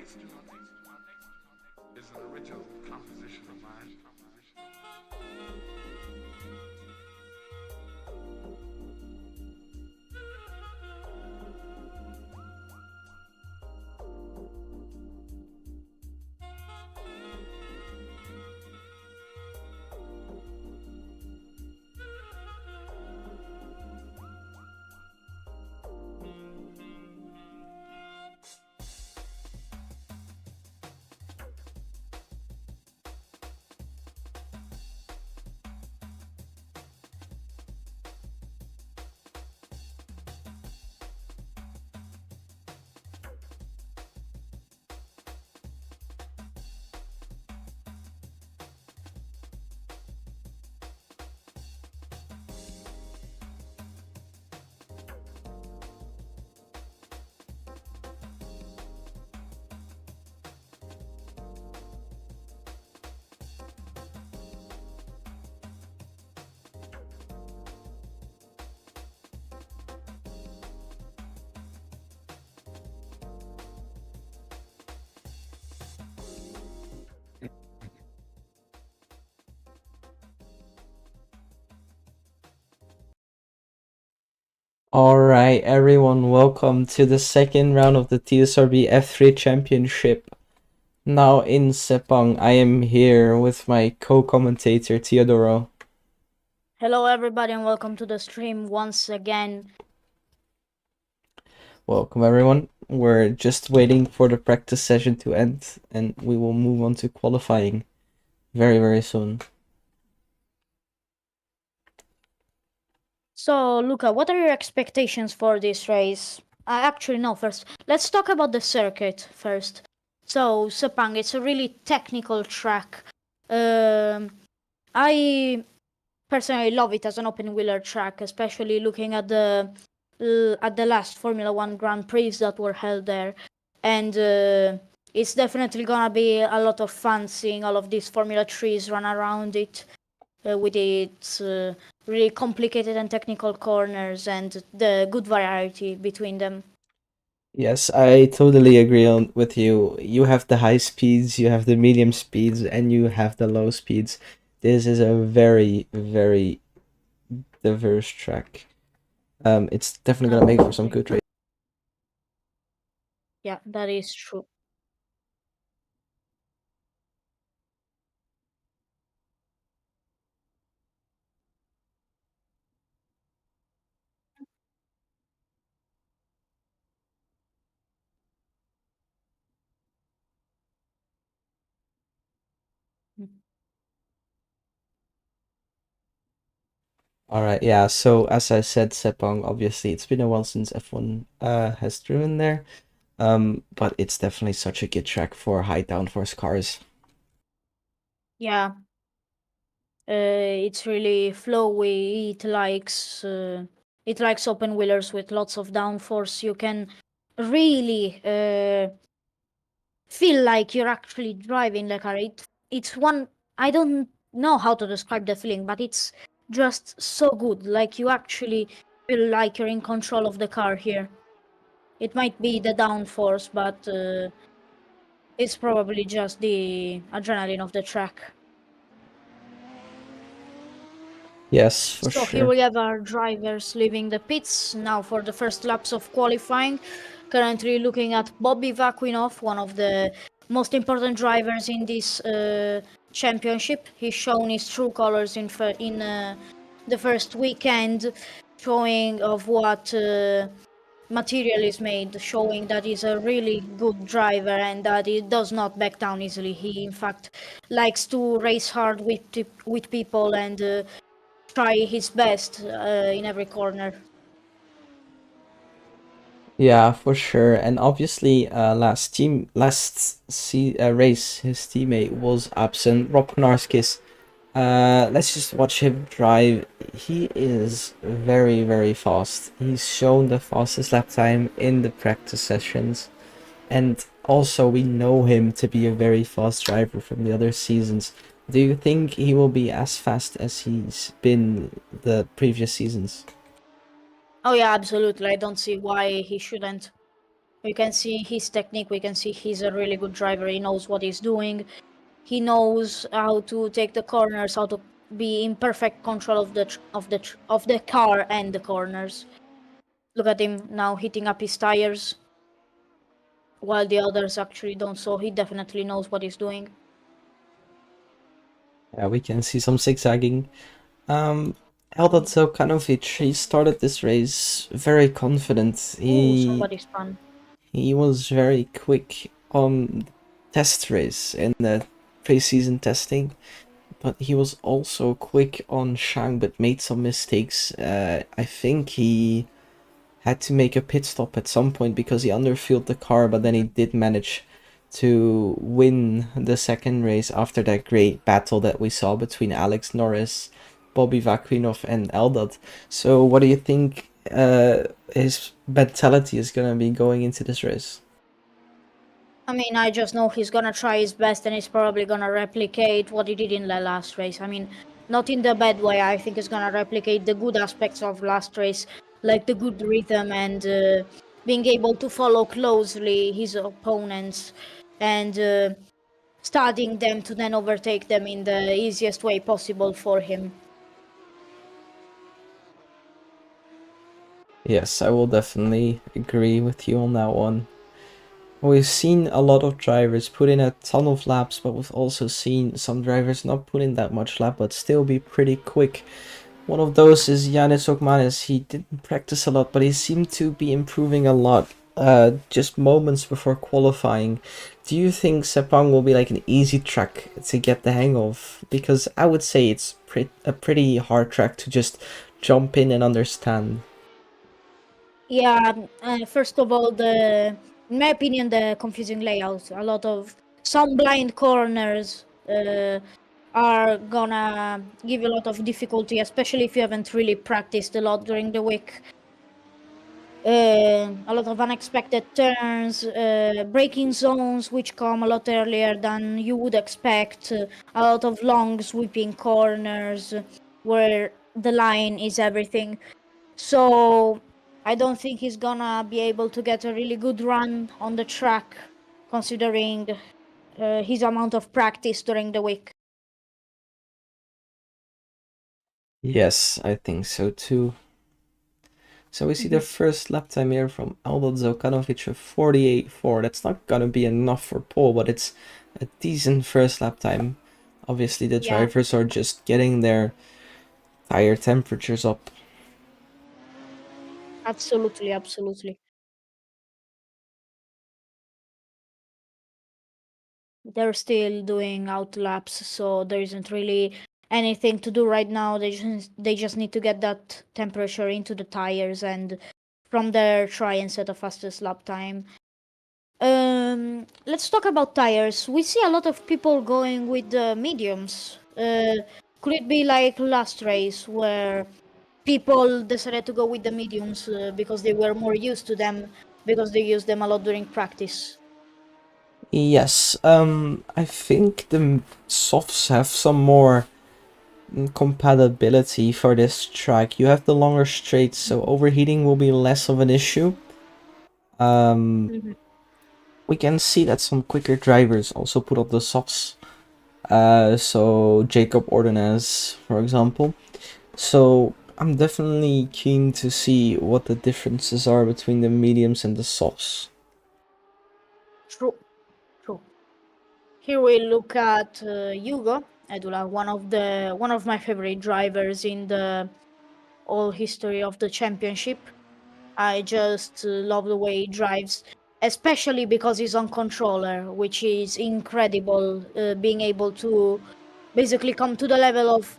It's an original composition of mine. All right, everyone, welcome to the second round of the TSRB F3 Championship. Now in Sepang, I am here with my co-commentator Teodoro. Hello, everybody, and welcome to the stream once again. Welcome, everyone. We're just waiting for the practice session to end, and we will move on to qualifying very, very soon. So, Luca, what are your expectations for this race? Actually, no, first, let's talk about the circuit first. So, Sepang, it's a really technical track. I personally love it as an open-wheeler track, especially looking at the last Formula One Grand Prix that were held there. And it's definitely gonna be a lot of fun seeing all of these Formula 3s run around it. With its really complicated and technical corners and the good variety between them. Yes, I totally agree with you. You have the high speeds, you have the medium speeds, and you have the low speeds. This is a very, very diverse track. It's definitely gonna make for some good races. Yeah, that is true. All right, yeah. So as I said, Sepang, obviously it's been a while since F1 has driven there. But it's definitely such a good track for high downforce cars. Yeah, it's really flowy. It likes open wheelers with lots of downforce. You can really feel like you're actually driving the car. It's one. I don't know how to describe the feeling, but it's just so good. Like you actually feel like you're in control of the car here. It might be the downforce, but it's probably just the adrenaline of the track. Yes, for So here sure. we have our drivers leaving the pits now for the first laps of qualifying. Currently looking at Bobby Vaquinov, one of the most important drivers in this championship. He's shown his true colors in the first weekend, showing of what material is made, showing that he's a really good driver and that he does not back down easily. He, in fact, likes to race hard with people and try his best in every corner. Yeah, for sure. And obviously, race, his teammate was absent. Rob Narskis. Let's just watch him drive. He is very, very fast. He's shown the fastest lap time in the practice sessions. And also, we know him to be a very fast driver from the other seasons. Do you think he will be as fast as he's been the previous seasons? Oh yeah, absolutely. I don't see why he shouldn't. We can see his technique. We can see he's a really good driver. He knows what he's doing. He knows how to take the corners, how to be in perfect control of the car and the corners. Look at him now hitting up his tires, while the others actually don't. So he definitely knows what he's doing. Yeah, we can see some zigzagging. Eldad Zelkanovic, he started this race very confident. Ooh, He somebody spun. he was very quick on the test race in the preseason testing, but he was also quick on Shang, but made some mistakes. I think he had to make a pit stop at some point because he underfueled the car, but then he did manage to win the second race after that great battle that we saw between Alex Norris, Bobby Vaquinov, and Eldad. So, what do you think his mentality is going to be going into this race? I mean, I just know he's gonna try his best and he's probably gonna replicate what he did in the last race. I mean, not in the bad way. I think he's gonna replicate the good aspects of last race, like the good rhythm and being able to follow closely his opponents and studying them to then overtake them in the easiest way possible for him. Yes, I will definitely agree with you on that one. We've seen a lot of drivers put in a ton of laps, but we've also seen some drivers not put in that much lap, but still be pretty quick. One of those is Yanis Okmanis. He didn't practice a lot, but he seemed to be improving a lot just moments before qualifying. Do you think Sepang will be like an easy track to get the hang of? Because I would say it's a pretty hard track to just jump in and understand. Yeah, first of all, in my opinion, the confusing layout. A lot of some blind corners are gonna give you a lot of difficulty, especially if you haven't really practiced a lot during the week. A lot of unexpected turns, braking zones, which come a lot earlier than you would expect. A lot of long sweeping corners where the line is everything. So I don't think he's gonna be able to get a really good run on the track, considering his amount of practice during the week. Yes, I think so too. So we see the first lap time here from Aldo Zokanovic of 48.4. That's not gonna be enough for pole, but it's a decent first lap time. Obviously, the Yeah, drivers are just getting their tire temperatures up. absolutely, absolutely. They're still doing out laps, so there isn't really anything to do right now. They just need to get that temperature into the tires and from there try and set a fastest lap time. Let's talk about tires. We see a lot of people going with the mediums. Could it be like last race where people decided to go with the mediums because they were more used to them because they used them a lot during practice? Yes, I think the softs have some more compatibility for this track. You have the longer straights, so overheating will be less of an issue. Um, Mhm. we can see that some quicker drivers also put up the softs. So Jacob Ordonez, for example. So I'm definitely keen to see what the differences are between the mediums and the softs. True, true. Here we look at Hugo Edula, one of my favorite drivers in the whole history of the championship. I just love the way he drives, especially because he's on controller, which is incredible. Being able to basically come to the level of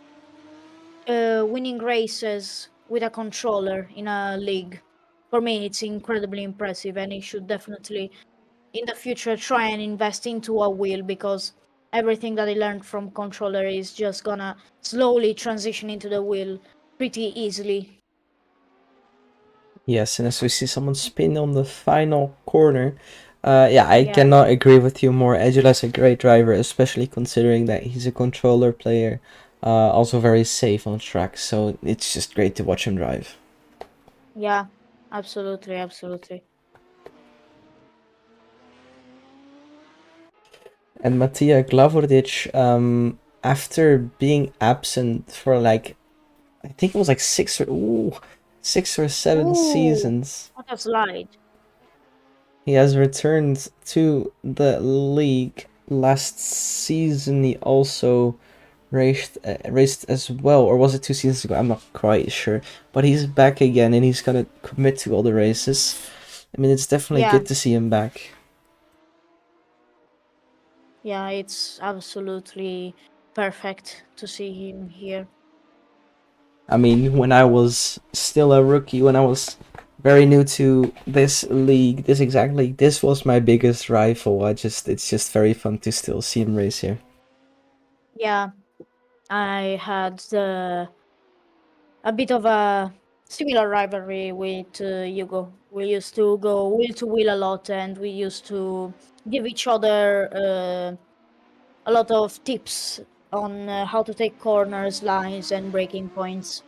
winning races with a controller in a league. For me, it's incredibly impressive, and he should definitely, in the future, try and invest into a wheel because everything that he learned from controller is just gonna slowly transition into the wheel pretty easily. Yes, and as we see someone spin on the final corner, yeah, I Yeah. cannot agree with you more. Edula is a great driver, especially considering that he's a controller player, also very safe on track. So it's just great to watch him drive. Yeah, absolutely, absolutely. And Matija Glavoric, after being absent for like, I think it was like 6 or 7 Ooh, seasons, what a slide. he has returned to the league. Last season, he also raced as well, or was it 2 seasons ago? I'm not quite sure. But he's back again, and he's gonna commit to all the races. I mean, it's definitely Yeah, good to see him back. yeah, it's absolutely perfect to see him here. I mean, when I was still a rookie, when I was very new to this league, this exact league, this was my biggest rival. It's just very fun to still see him race here. Yeah, I had a bit of a similar rivalry with Hugo. We used to go wheel to wheel a lot, and we used to give each other a lot of tips on how to take corners, lines, and breaking points.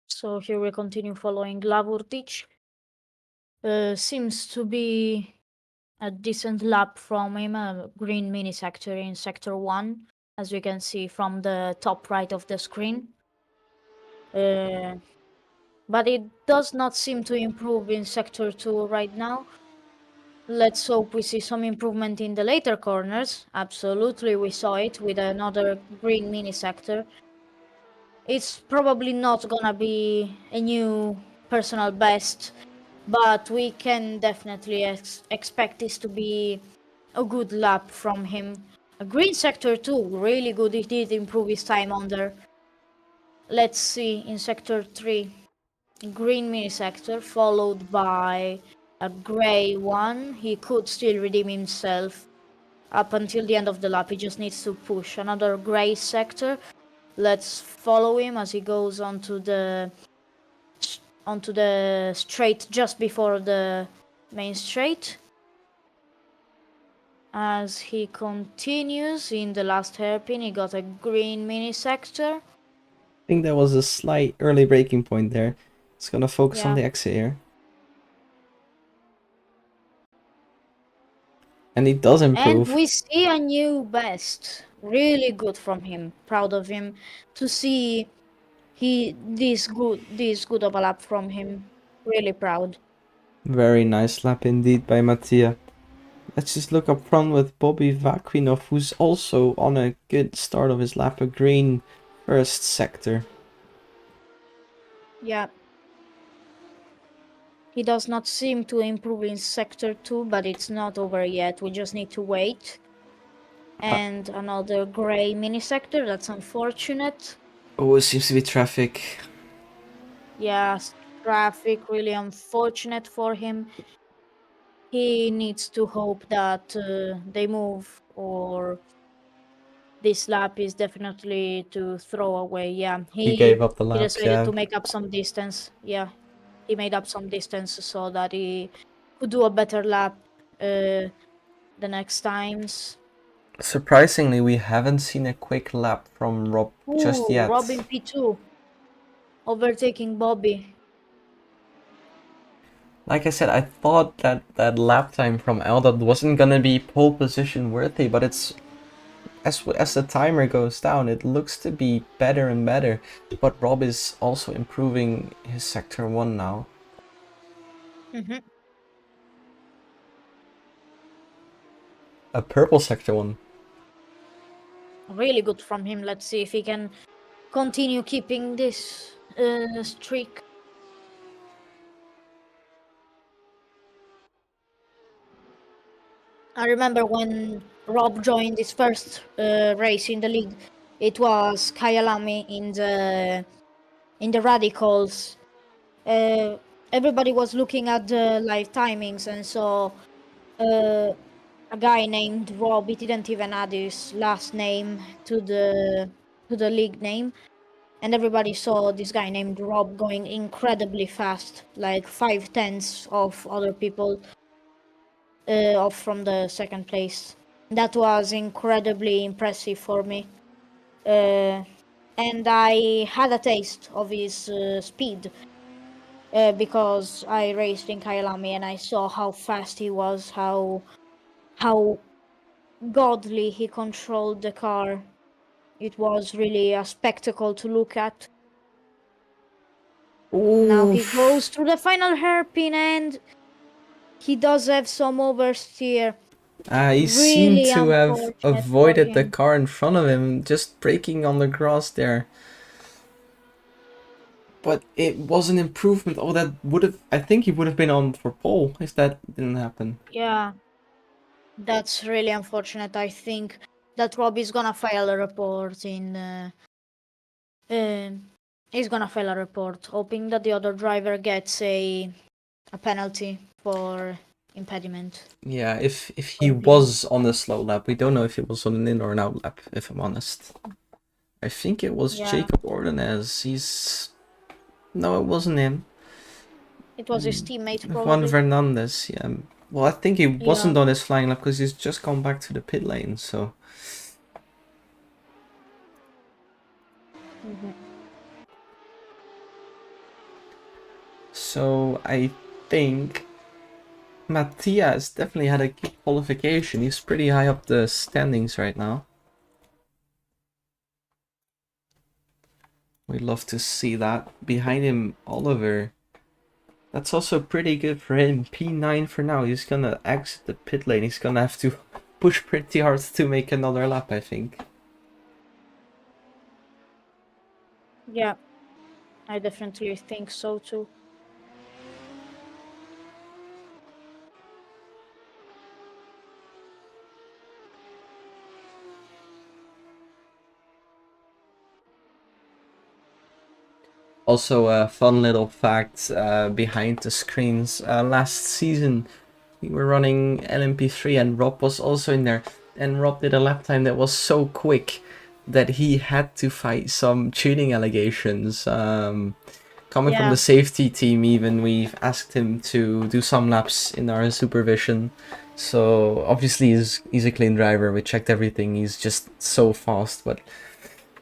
So here we continue following Lavurtic. Seems to be a decent lap from him, a green mini sector in sector 1, as we can see from the top right of the screen. But it does not seem to improve in sector 2 right now. Let's hope we see some improvement in the later corners. Absolutely, we saw it with another green mini sector. It's probably not gonna be a new personal best, but we can definitely expect this to be a good lap from him. A green sector too, really good. He did improve his time on there. Let's see in sector 3. Green mini sector followed by a grey one. He could still redeem himself up until the end of the lap. He just needs to push another grey sector. Let's follow him as he goes onto the straight just before the main straight. As he continues in the last hairpin, he got a green mini sector. I think there was a slight early breaking point there. It's gonna focus on Yeah. the exit here. And he does And improve. we see a new best. Really good from him. Proud of him to see this good of a lap from him. Really proud. Very nice lap indeed by Mattia. Let's just look up front with Bobby Vaquinov, who's also on a good start of his lap, a green first sector. Yeah. He does not seem to improve in sector 2, but it's not over yet. We just need to wait. Uh, And another grey mini sector, that's unfortunate. oh, it seems to be traffic. Yes, traffic, really unfortunate for him. He needs to hope that they move, or this lap is definitely to throw away. Yeah, He he gave up the he lap, decided yeah. to make up some distance. Yeah, he made up some distance so that he could do a better lap the next times. Surprisingly, we haven't seen a quick lap from Rob just Ooh, yet. Robin P2 overtaking Bobby. Like I said, I thought that that lap time from Eldad wasn't gonna be pole position worthy, but it's as the timer goes down, it looks to be better and better. But Rob is also improving his sector 1 now. Mhm. A purple sector 1. Really good from him. Let's see if he can continue keeping this streak. I remember when Rob joined his first race in the league. It was Kyalami in the radicals. Uh, Everybody was looking at the live timings and saw uh, a guy named Rob. He didn't even add his last name to the league name, and everybody saw this guy named Rob going incredibly fast, like 5/10 of other people off from the second place. That was incredibly impressive for me. Uh, and I had a taste of his speed because I raced in Kyalami and I saw how fast he was, how godly he controlled the car. It was really a spectacle to look at. Now he Oof. goes to the final hairpin and he does have some oversteer. He seemed Really to have unfortunate for avoided the him. car in front of him, just braking on the grass there. But it was an improvement. Oh, that would have. I think he would have been on for pole if that didn't happen. Yeah, that's really unfortunate. I think that Rob is gonna file a report in. He's gonna file a report, hoping that the other driver gets a penalty for impediment. Yeah, if he For him. was on a slow lap, we don't know if it was on an in or an out lap. If I'm honest, I think it was Yeah, Jacob Ordonez. He's no, it wasn't him. it was his teammate Juan probably. Fernandez. Yeah. Well, I think he Yeah. wasn't on his flying lap because he's just gone back to the pit lane. So. Mhm. So I think Matthias definitely had a good qualification. He's pretty high up the standings right now. We'd love to see that. Behind him, Oliver. That's also pretty good for him. P9 for now. He's gonna exit the pit lane. He's gonna have to push pretty hard to make another lap, I think. Yeah, I definitely think so too. Also, a fun little fact behind the screens. Last season, we were running LMP3 and Rob was also in there. And Rob did a lap time that was so quick that he had to fight some cheating allegations. Coming from the Yeah, safety team, even we've asked him to do some laps in our supervision. So obviously he's a clean driver. We checked everything. He's just so fast, but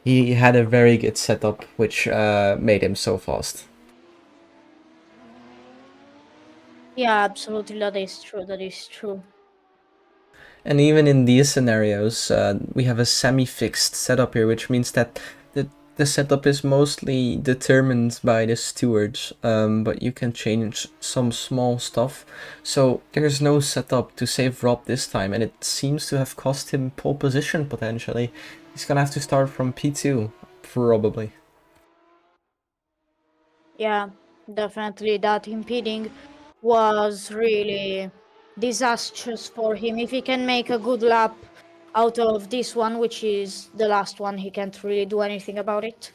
he had a very good setup, which made him so fast. yeah, absolutely. That is true. That is true. And even in these scenarios, we have a semi-fixed setup here, which means that the setup is mostly determined by the stewards, but you can change some small stuff. So there's no setup to save Rob this time, and it seems to have cost him pole position potentially. He's gonna have to start from P2, probably. Yeah, definitely. That impeding was really disastrous for him. If he can make a good lap out of this one, which is the last one, he can't really do anything about it.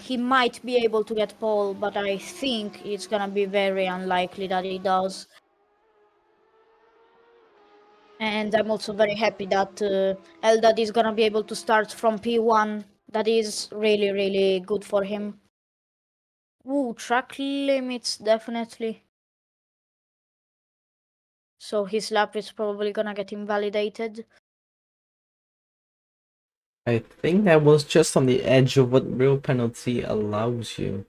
He might be able to get pole, but I think it's gonna be very unlikely that he does. And I'm also very happy that Eldad is gonna be able to start from P1. That is really, really good for him. Ooh, track limits, definitely. So his lap is probably gonna get invalidated. I think that was just on the edge of what real penalty allows you.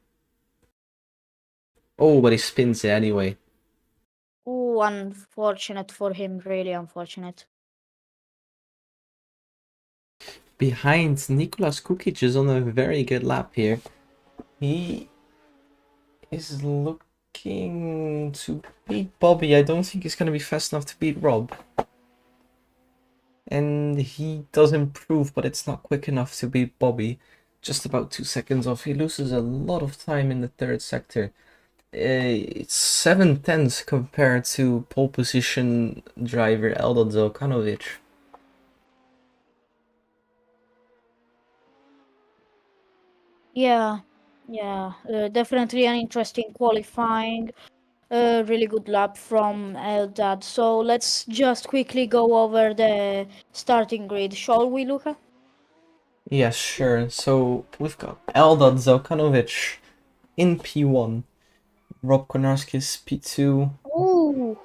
Oh, but he spins it anyway. Ooh, unfortunate for him, really unfortunate. Behind, Nicolas Kukic is on a very good lap here. He is looking to beat Bobby. I don't think he's going to be fast enough to beat Rob. And he does improve, but it's not quick enough to beat Bobby. Just about 2 seconds off. He loses a lot of time in the third sector. It's 7 tenths compared to pole position driver Eldon Zokanovic. Yeah, yeah, definitely an interesting qualifying. Really good lap from Eldad. So let's just quickly go over the starting grid, shall we, Luca? Yes, sure. So we've got Eldon Zokanovic in P1. Rob Konarskis P2. Ooh,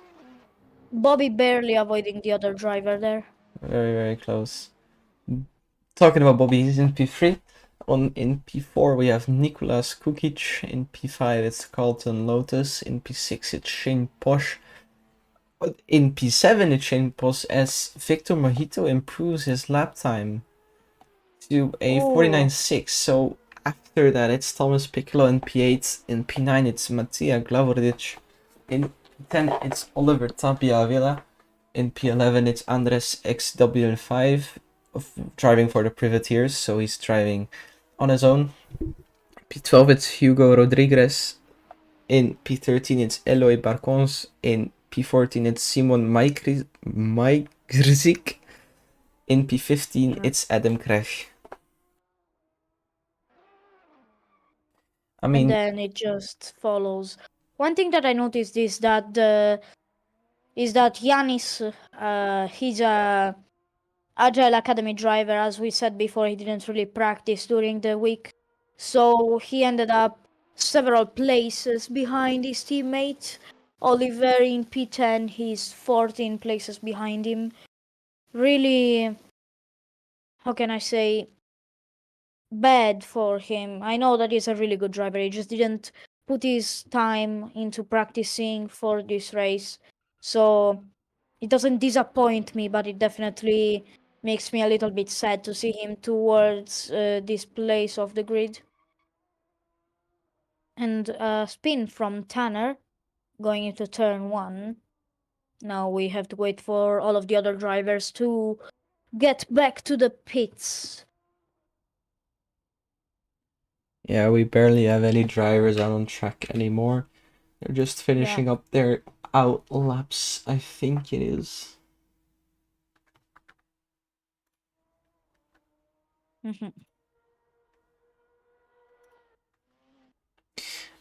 Bobby barely avoiding the other driver there. Very, very close. Talking about Bobby, he's in P3. in P4 we have Nicolas Kukic, in P5 it's Carlton Lotus, in P6 it's Shane Posh. In P7 it's Shane Posh as Victor Mojito improves his lap time to a 49.6. So after that it's Thomas Piccolo in P8, in P9 it's Matija Glavoric, in P10 it's Oliver Tapia Avila, in P11 it's Andres XW5 driving for the privateers, so he's driving on his own. P12 it's Hugo Rodriguez, in P13 it's Eloy Barcons, in P14 it's Simon Majgrzik, in P15 it's Adam Krech. I mean, and then it just follows. One thing that I noticed is that Yanis, he's a Agile Academy driver. As we said before, he didn't really practice during the week, so he ended up several places behind his teammate Oliver in P10. He's 14 places behind him. Really, how can I say, bad for him. I know that he's a really good driver. He just didn't put his time into practicing for this race. So it doesn't disappoint me, but it definitely makes me a little bit sad to see him towards this place of the grid. And spin from Tanner going into turn 1. Now we have to wait for all of the other drivers to get back to the pits. yeah, we barely have any drivers out on track anymore. They're just finishing up their out laps, I think it is.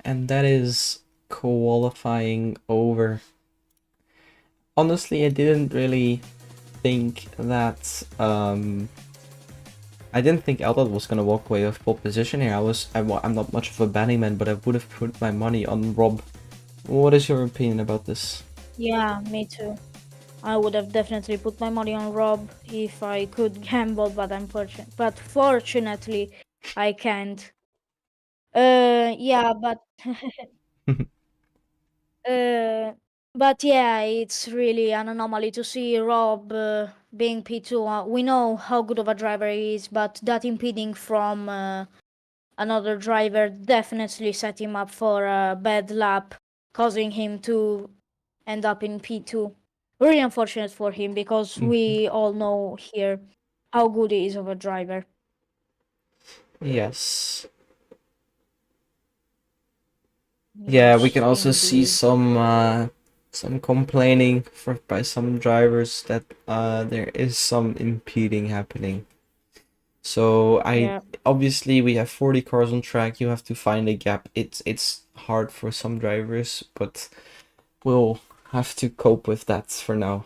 And that is qualifying over. Honestly, I didn't really think that I didn't think Eldad was gonna walk away with pole position here. I'm not much of a betting man, but I would have put my money on Rob. What is your opinion about this? Yeah, me too. I would have definitely put my money on Rob if I could gamble, but fortunately, I can't. Yeah, uh, but yeah, it's really an anomaly to see Rob being P2. We know how good of a driver he is, but that impeding from another driver definitely set him up for a bad lap, causing him to end up in P2. Very unfortunate for him because we all know here how good he is of a driver. Yes. Yeah, we can also see some complaining by some drivers that there is some impeding happening. So obviously we have 40 cars on track. You have to find a gap. It's hard for some drivers, but we'll have to cope with that for now.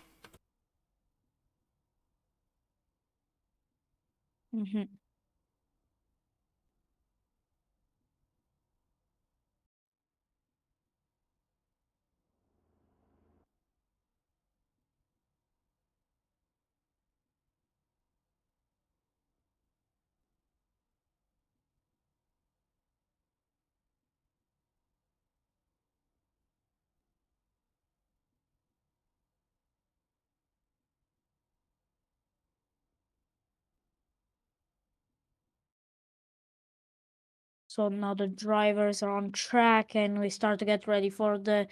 So now the drivers are on track and we start to get ready for the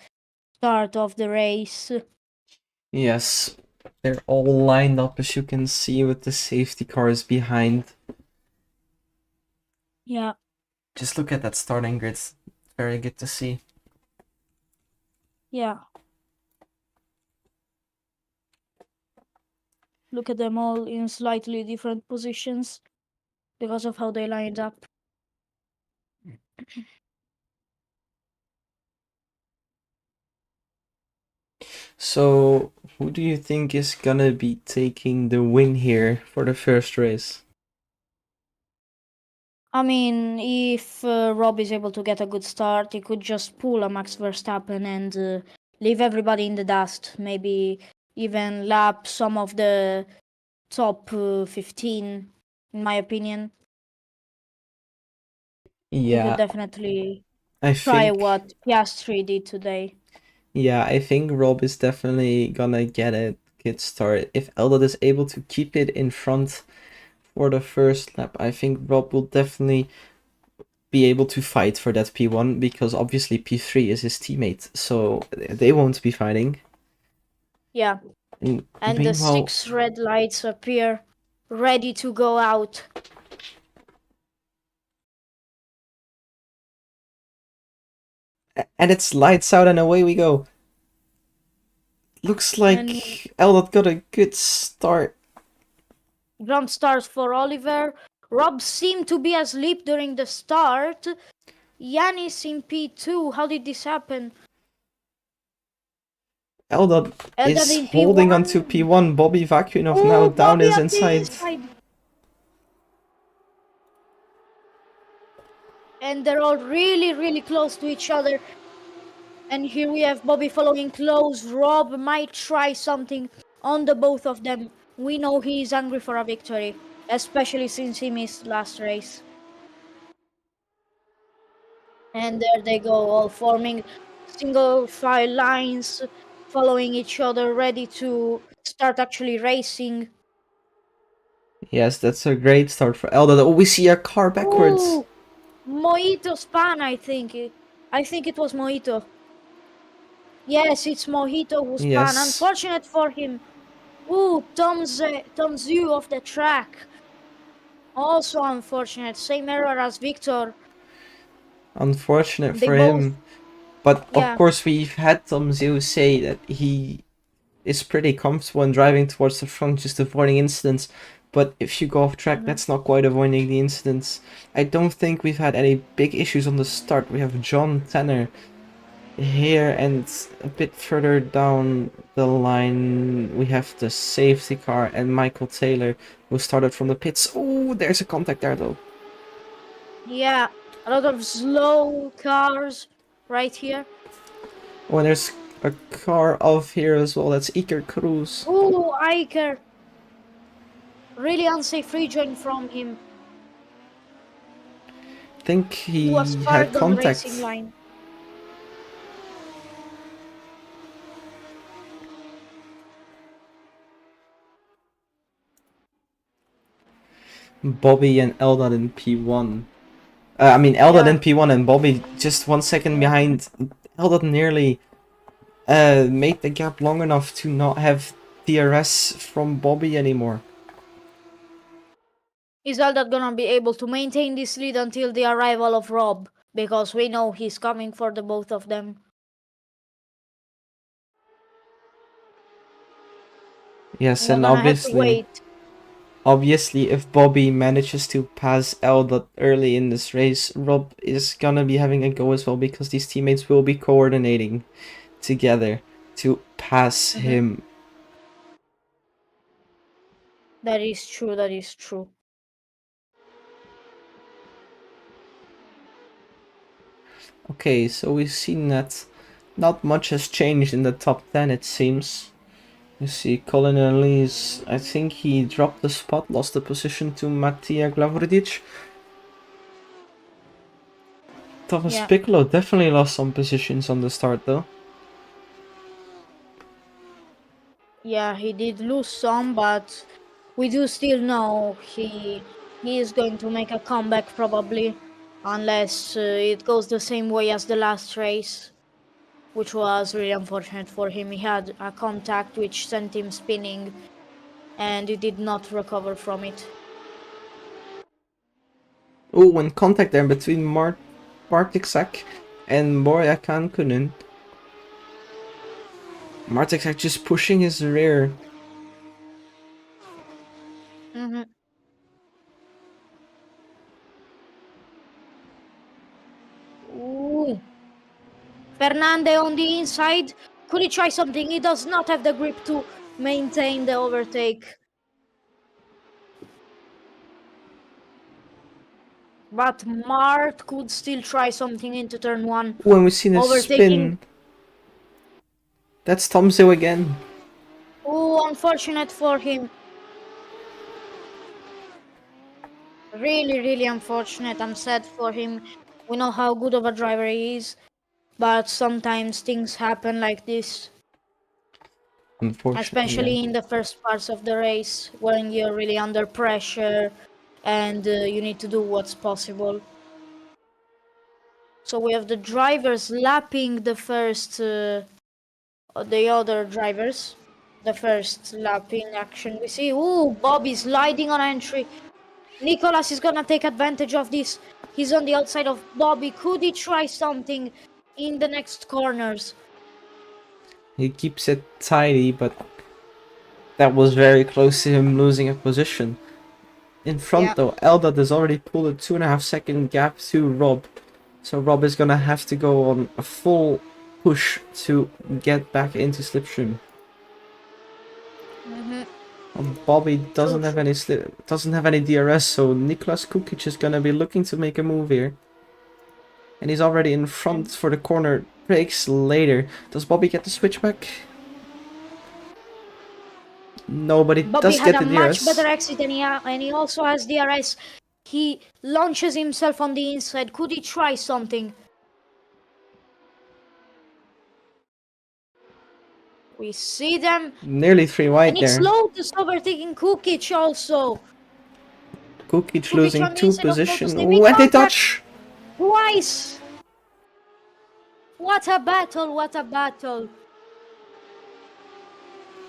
start of the race. Yes, they're all lined up as you can see with the safety cars behind. Yeah. Just look at that starting grid. It's very good to see. Yeah. Look at them all in slightly different positions because of how they lined up. So, who do you think is gonna be taking the win here for the first race? I mean, if Rob is able to get a good start, he could just pull a Max Verstappen and leave everybody in the dust. Maybe even lap some of the top 15, in my opinion. He could Yeah, definitely I try think. what Piastri did today. Yeah, I think Rob is definitely gonna get a good start. If Eldad is able to keep it in front for the first lap, I think Rob will definitely be able to fight for that P1 because obviously P3 is his teammate, so they won't be fighting. Yeah, And and the meanwhile, 6 red lights appear, ready to go out. and it's lights out and away we go. Looks And like Eldad got a good start. jump starts for Oliver. Rob seemed to be asleep during the start. Yanis in P2. How did this happen? Eldad Eldad is in holding onto P1. P1. Bobby Vakuinov now Oh, down Bobby his at the inside. inside. And they're all really, really close to each other. And here we have Bobby following close. Rob might try something on the both of them. We know he is hungry for a victory, especially since he missed last race. And there they go, all forming single file lines, following each other, ready to start actually racing. Yes, that's a great start for Eldad. Oh, we see a car backwards. Ooh, Mojito span, I think. I think it was Mojito. Yes, it's Mojito who span. Yes, Unfortunate for him. Ooh, Tom's view of the track. Also unfortunate. Same error as Victor. unfortunate They for both, him. But of yeah. course, we've had Tom Zhu say that he is pretty comfortable in driving towards the front, just avoiding incidents. But if you go off track, Mhm. that's not quite avoiding the incidents. I don't think we've had any big issues on the start. We have John Tanner here, and a bit further down the line, we have the safety car and Michael Taylor, who started from the pits. Oh, there's a contact there though. Yeah, a lot of slow cars right here. Oh, and there's a car off here as well. That's Iker Cruz. Ooh, Iker. Really unsafe rejoin from him. I think He was he had parked on racing contact. line. Bobby and Eldad in P1. I mean, Eldad Yeah. in P1 and Bobby just 1 second behind. Eldad nearly made the gap long enough to not have DRS from Bobby anymore. Is Eldad gonna be able to maintain this lead until the arrival of Rob? Because we know he's coming for the both of them. Yes, We're and gonna have to obviously, wait. if Bobby manages to pass Eldad early in this race, Rob is gonna be having a go as well because these teammates will be coordinating together to pass Mhm. him. That is true, that is true. Okay, so we've seen that not much has changed in the top 10, it seems. You see, Colin Elise, I think he dropped the spot, lost the position to Matija Glavridic. Thomas Yeah. Piccolo definitely lost some positions on the start though. Yeah, he did lose some, but we do still know he is going to make a comeback probably, unless it goes the same way as the last race, which was really unfortunate for him. He had a contact which sent him spinning, and he did not recover from it. Oh, and contact there between Martiksak and Borja Kankunen. Martiksak just pushing his rear. Hmm. Ooh. Fernande on the inside. Could he try something? He does not have the grip to maintain the overtake. But Mart could still try something into turn one, Oh, and we've seen a overtaking. spin. That's Tomzo again. Oh, unfortunate for him. Really, really unfortunate. I'm sad for him. We know how good of a driver he is, but sometimes things happen like this, Unfortunately, yeah. especially in the first parts of the race when you're really under pressure and you need to do what's possible. So we have the drivers lapping the other drivers. The first lap in action. We see, ooh, Bobby sliding on entry. Nicholas is gonna take advantage of this. He's on the outside of Bobby. Could he try something in the next corners? He keeps it tidy, but that was very close to him losing a position. In front Yeah. though, Eldad has already pulled a 2.5 second gap to Rob. So Rob is gonna have to go on a full push to get back into slipstream. Mm-hmm. Bobby True, true. doesn't have any DRS, so Niklas Kukic is gonna be looking to make a move here. And he's already in front for the corner. Breaks later. Does Bobby get the switchback? No, but he Bobby does had get a the much better DRS. exit and he also has DRS. He launches himself on the inside. Could he try something? We see them. Nearly 3 And wide it's there. Lotus overtaking Kukic also. Kukic Kukic losing on the 2 inside of Lotus. position. They make When they contact touch! twice. What a battle, what a battle.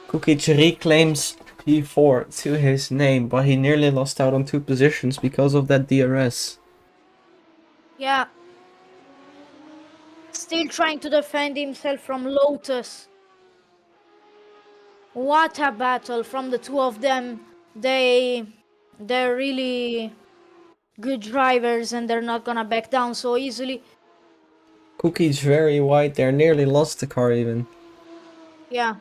Kukic reclaims P4 to his name, but he nearly lost out on 2 positions because of that DRS. Yeah. Still trying to defend himself from Lotus. What a battle from the two of them. They're really good drivers and they're not gonna back down so easily. Kukic very wide there, nearly lost the car even. Yeah.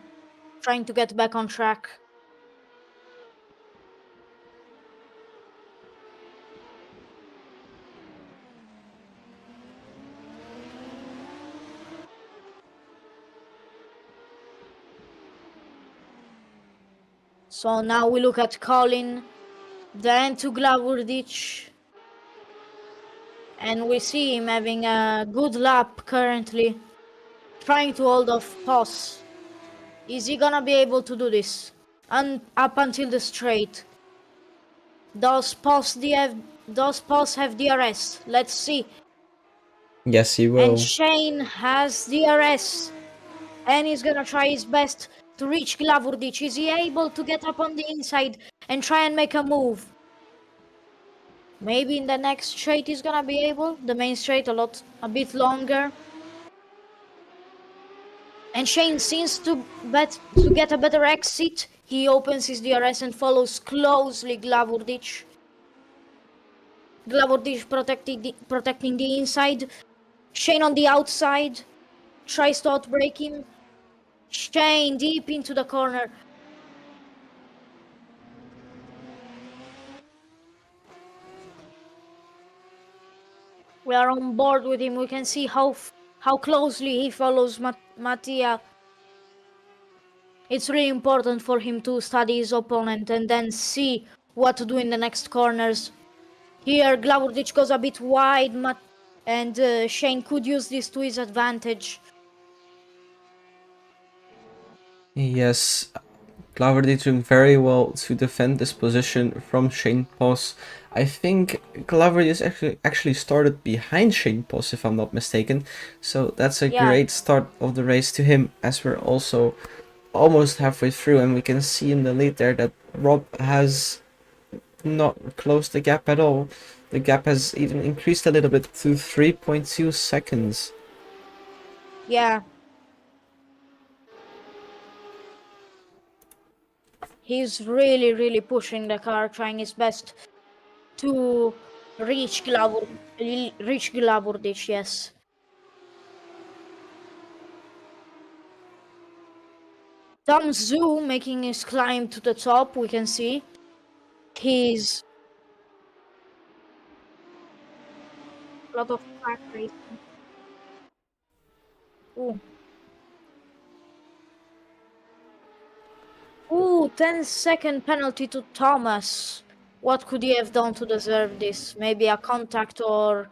Trying to get back on track. So now we look at Colin, then to Glavurdic, and we see him having a good lap currently, trying to hold off Poss. Is he gonna be able to do this? And up until the straight. Does Poss have DRS? Let's see. Yes, he And will. Shane has DRS. And he's gonna try his best to reach Glavurdic. Is he able to get up on the inside and try and make a move? Maybe in the next straight he's gonna be able. The main straight a bit longer. And Shane seems to get a better exit. He opens his DRS and follows closely Glavurdic. Glavurdic protecting the inside. Shane on the outside. Tries to outbrake him. Shane deep into the corner. We are on board with him. We can see how closely he follows Mattia. It's really important for him to study his opponent and then see what to do in the next corners. Here, Glavurdic goes a bit wide, and Shane could use this to his advantage. Yes, Glover did doing very well to defend this position from Shane Poss. I think Glover is actually started behind Shane Poss, if I'm not mistaken. So that's a Yeah, great start of the race to him, as we're also almost halfway through, and we can see in the lead there that Rob has not closed the gap at all. The gap has even increased a little bit to 3.2 seconds. yeah. He's really, really pushing the car, trying his best to reach Glavurdic, yes. Tom Zhu making his climb to the top, we can see. He's a lot of track racing. Ooh. Ooh, 10-second penalty to Thomas. What could he have done to deserve this? Maybe a contact or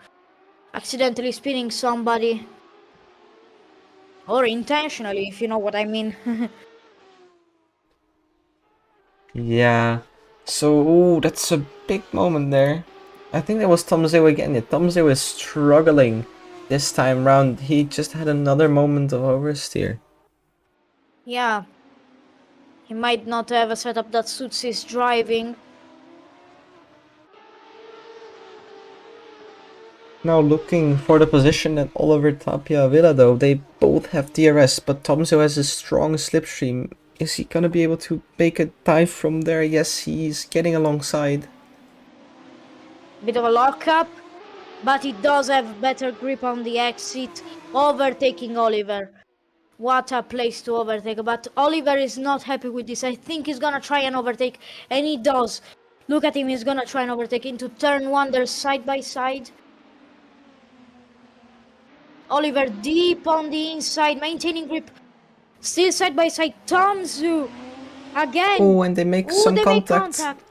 accidentally spinning somebody. Or intentionally, if you know what I mean. Yeah. So, ooh, that's a big moment there. I think that was Tomzeo again. Yeah, Tomzeo is struggling this time round. He just had another moment of oversteer. Yeah. He might not have a setup that suits his driving. Now looking for the position at Oliver Tapia Villa though. They both have DRS, but Tomzo has a strong slipstream. Is he gonna be able to make a dive from there? Yes, he's getting alongside. Bit of a lockup, but he does have better grip on the exit, overtaking Oliver. What a place to overtake, but Oliver is not happy with this. I think he's gonna try and overtake, and he does. Look at him, he's gonna try and overtake into turn one. They're side by side. Oliver deep on the inside, maintaining grip. Still side by side. Tomzu again. Oh, and they make Ooh, some they make contact. contact.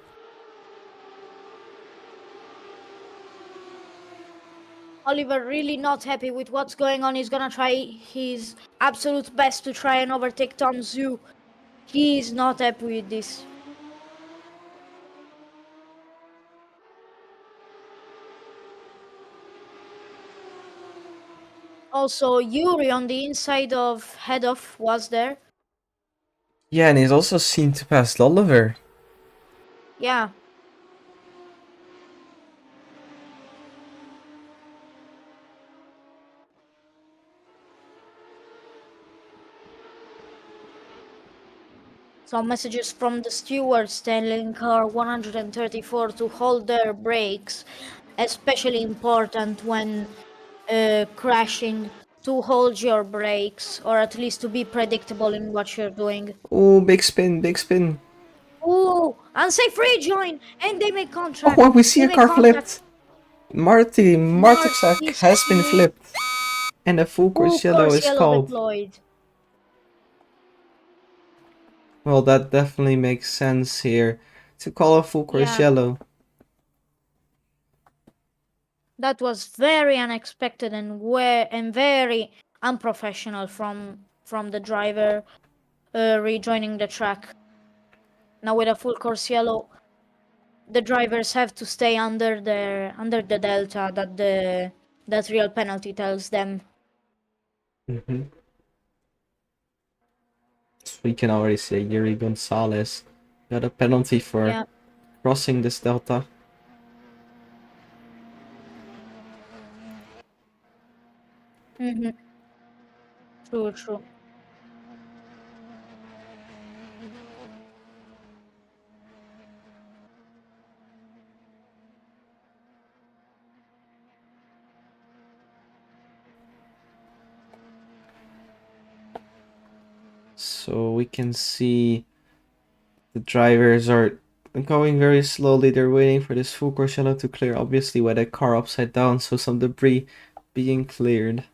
Oliver really not happy with what's going on. He's gonna try his absolute best to try and overtake Tomzu. He's not happy with this. Also, Yuri on the inside of head off was there. Yeah, and he's also seen to pass Oliver. Yeah. Some messages from the stewards telling car 134 to hold their brakes, especially important when crashing, to hold your brakes or at least to be predictable in what you're doing. Oh, big spin, big spin. Ooh, unsafe rejoin, and they make Oh, contact. and we see They a make car contact. flipped. Martiksak Marty's has been flipped. And a full full course yellow course is yellow called. deployed. Well, that definitely makes sense here. To call a full course Yeah, yellow. that was very unexpected and very unprofessional from the driver rejoining the track. Now with a full course yellow, the drivers have to stay under the delta that real penalty tells them. Mm-hmm. So we can already say Yuri Gonzalez got a penalty for Yeah. crossing this delta. Mm-hmm. True, true. So we can see the drivers are going very slowly. They're waiting for this full course yellow to clear, obviously with a car upside down, so some debris being cleared.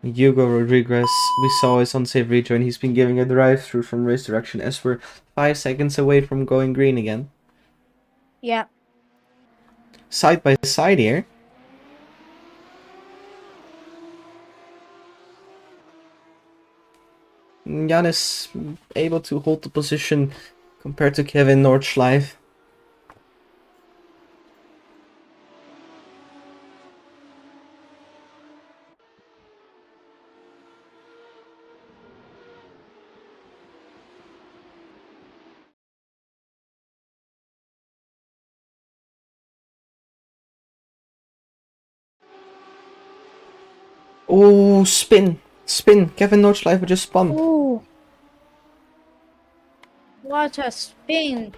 Hugo Rodriguez, we saw his unsafe rejoin. He's been giving a drive through from race direction as we're 5 seconds away from going green again. Yeah. Side by side here. Giannis able to hold the position compared to Kevin Nordschleife. Oh, spin! Spin! Kevin Nordschleife just spun. Ooh. What a spin.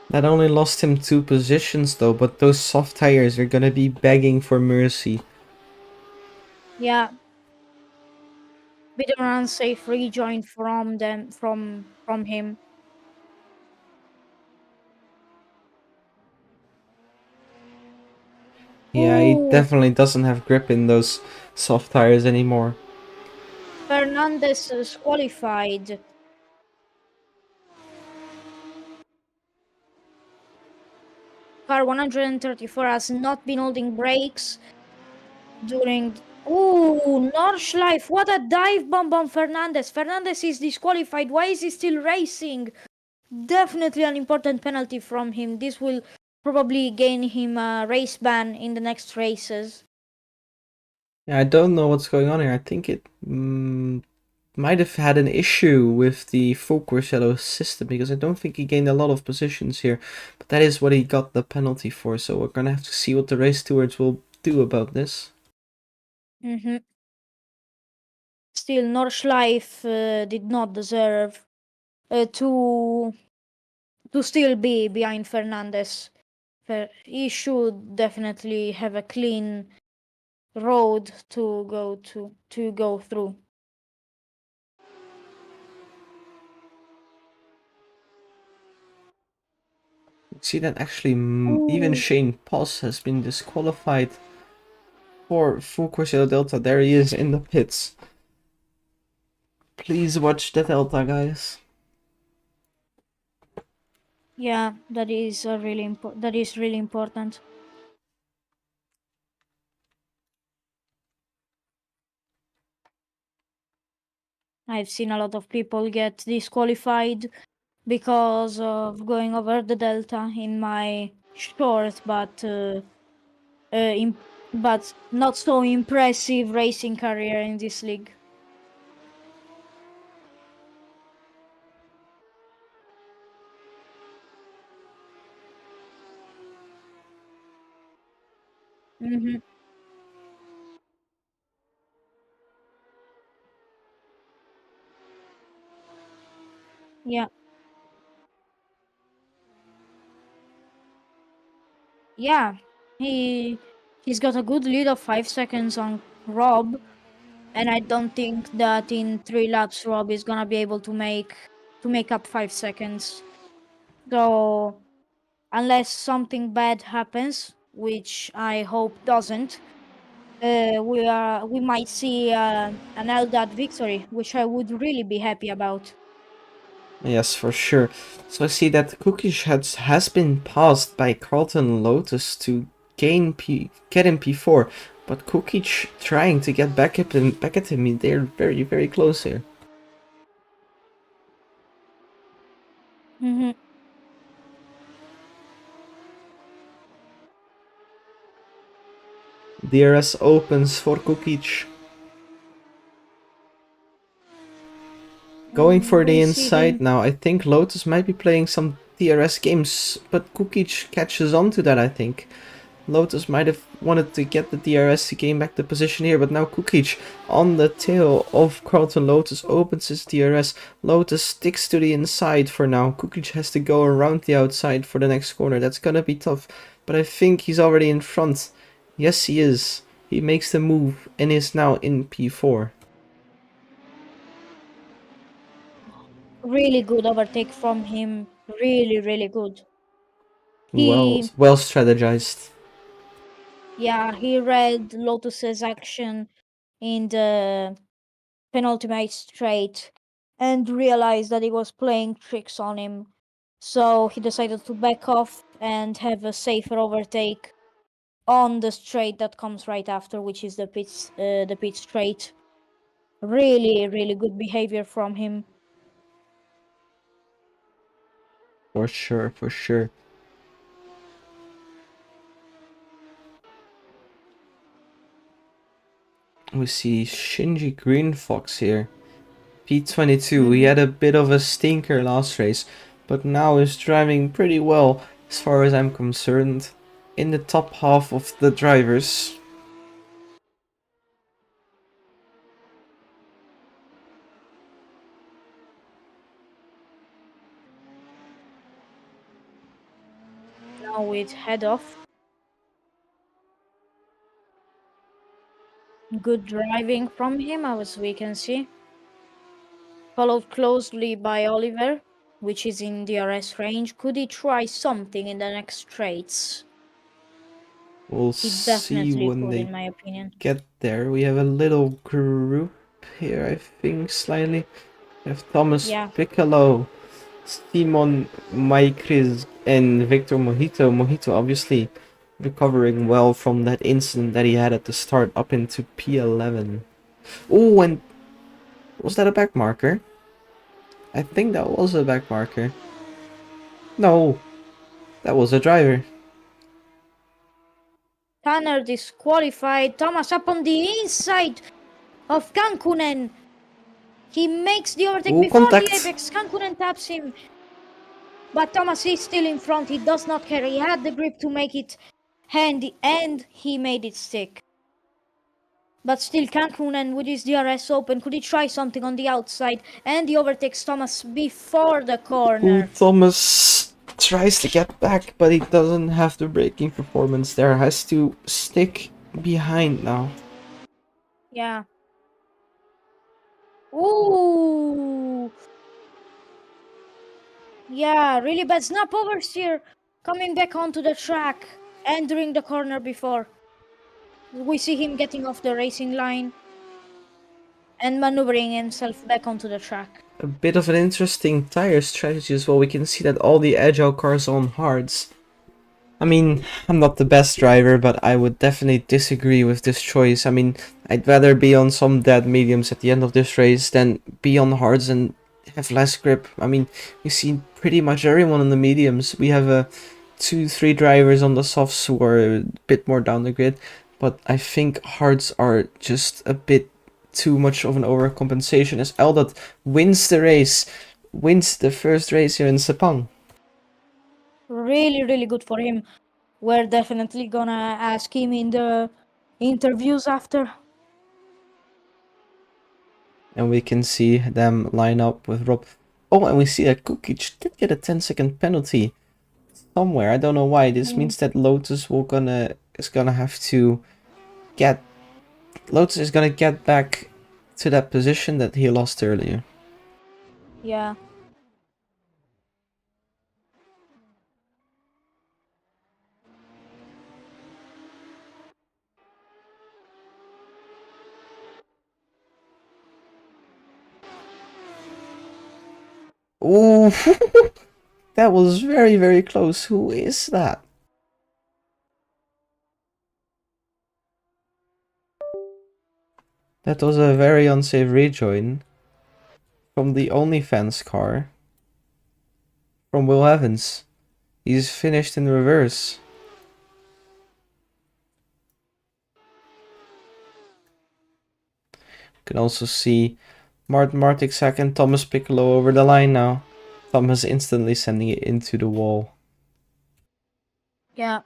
That only lost him 2 positions though, but those soft tires are gonna be begging for mercy. Yeah. Bit of an unsafe rejoin from them from him. Yeah, he Ooh. definitely doesn't have grip in those soft tires anymore. Fernandez is qualified. car 134 has not been holding brakes during. Ooh, Nordschleife, what a dive bomb on Fernandez. Fernandez is disqualified. Why is he still racing? Definitely an important penalty from him. This will probably gain him a race ban in the next races. Yeah, I don't know what's going on here. I think it might have had an issue with the full Courcello system because I don't think he gained a lot of positions here. But that is what he got the penalty for. So we're gonna have to see what the race stewards will do about this. Mm-hmm. Still, Nordschleife did not deserve to still be behind Fernandez. He should definitely have a clean road to go through. See that actually even Ooh. Shane Poss has been disqualified for full Courcello Delta. There he is in the pits. Please watch the Delta, guys. Yeah, that is really important. I've seen a lot of people get disqualified because of going over the delta in my short but not so impressive racing career in this league. Mm-hmm. Yeah, yeah. He's got a good lead of 5 seconds on Rob, and I don't think that in 3 laps Rob is gonna be able to make up 5 seconds. So unless something bad happens, which I hope doesn't, we might see an Eldad victory, which I would really be happy about. Yes, for sure. So I see that Cookish has been passed by Carlton Lotus to get in P4, but Cookish trying to get back at him. They're very very close here. Mm-hmm. DRS opens for Kukic. Going for the We see inside him. now. I think Lotus might be playing some DRS games, but Kukic catches on to that, I think. Lotus might have wanted to get the DRS to gain back the position here, but now Kukic on the tail of Carlton Lotus opens his DRS. Lotus sticks to the inside for now. Kukic has to go around the outside for the next corner. That's gonna be tough, but I think he's already in front. Yes, he is. He makes the move and is now in P4. Really good overtake from him. Really, really good. Well, He, well strategized. yeah, he read Lotus's action in the penultimate straight and realized that he was playing tricks on him. So he decided to back off and have a safer overtake on the straight that comes right after, which is the pit straight. Really, really good behavior from him. For sure, for sure. We see Shinji Green Fox here. P22, he had a bit of a stinker last race, but now is driving pretty well as far as I'm concerned. In the top half of the drivers. Now with head off. Good driving from him, as we can see. Followed closely by Oliver, which is in DRS range. Could he try something in the next straights? We'll He see definitely when could, they in my opinion. get there. We have a little group here, I think, slightly. We have Thomas Yeah. Piccolo Simon Maikris and Victor Mojito. Mojito obviously recovering well from that incident that he had at the start up into P11. Oh, and was that a back marker? I think that was a back marker. No, that was a driver. Tanner disqualified. Thomas up on the inside of Kankunen. He makes the overtake Oh, before the contact. apex. Kankunen taps him. But Thomas is still in front. He does not care. He had the grip to make it handy and he made it stick. But still, Kankunen with his DRS open. Could he try something on the outside? And he overtakes Thomas before the corner. Oh, Thomas tries to get back, but he doesn't have the braking performance there. Has to stick behind now. Yeah. Ooh. Yeah, really bad snap oversteer coming back onto the track, entering the corner before. We see him getting off the racing line and maneuvering himself back onto the track. A bit of an interesting tire strategy as well. We can see that all the agile cars are on hards. I mean, I'm not the best driver, but I would definitely disagree with this choice. I mean, I'd rather be on some dead mediums at the end of this race than be on hards and have less grip. I mean, we see pretty much everyone on the mediums. We have 2-3 drivers on the softs who are a bit more down the grid, but I think hards are just a bit too much of an overcompensation as Eldad wins the race, wins the first race here in Sepang. Really, really good for him. We're definitely gonna ask him in the interviews after. And we can see them line up with Rob. Oh, and we see that Kukic did get a 10-second penalty somewhere. I don't know why. This means that Lotus is gonna have to get Lotus is gonna get back to that position that he lost earlier. Yeah. Oh, that was very, very close. Who is that? That was a very unsafe rejoin from the OnlyFans car from Will Evans. He's finished in reverse. You can also see Martin Martik second, Thomas Piccolo over the line now. Thomas instantly sending it into the wall. Yeah.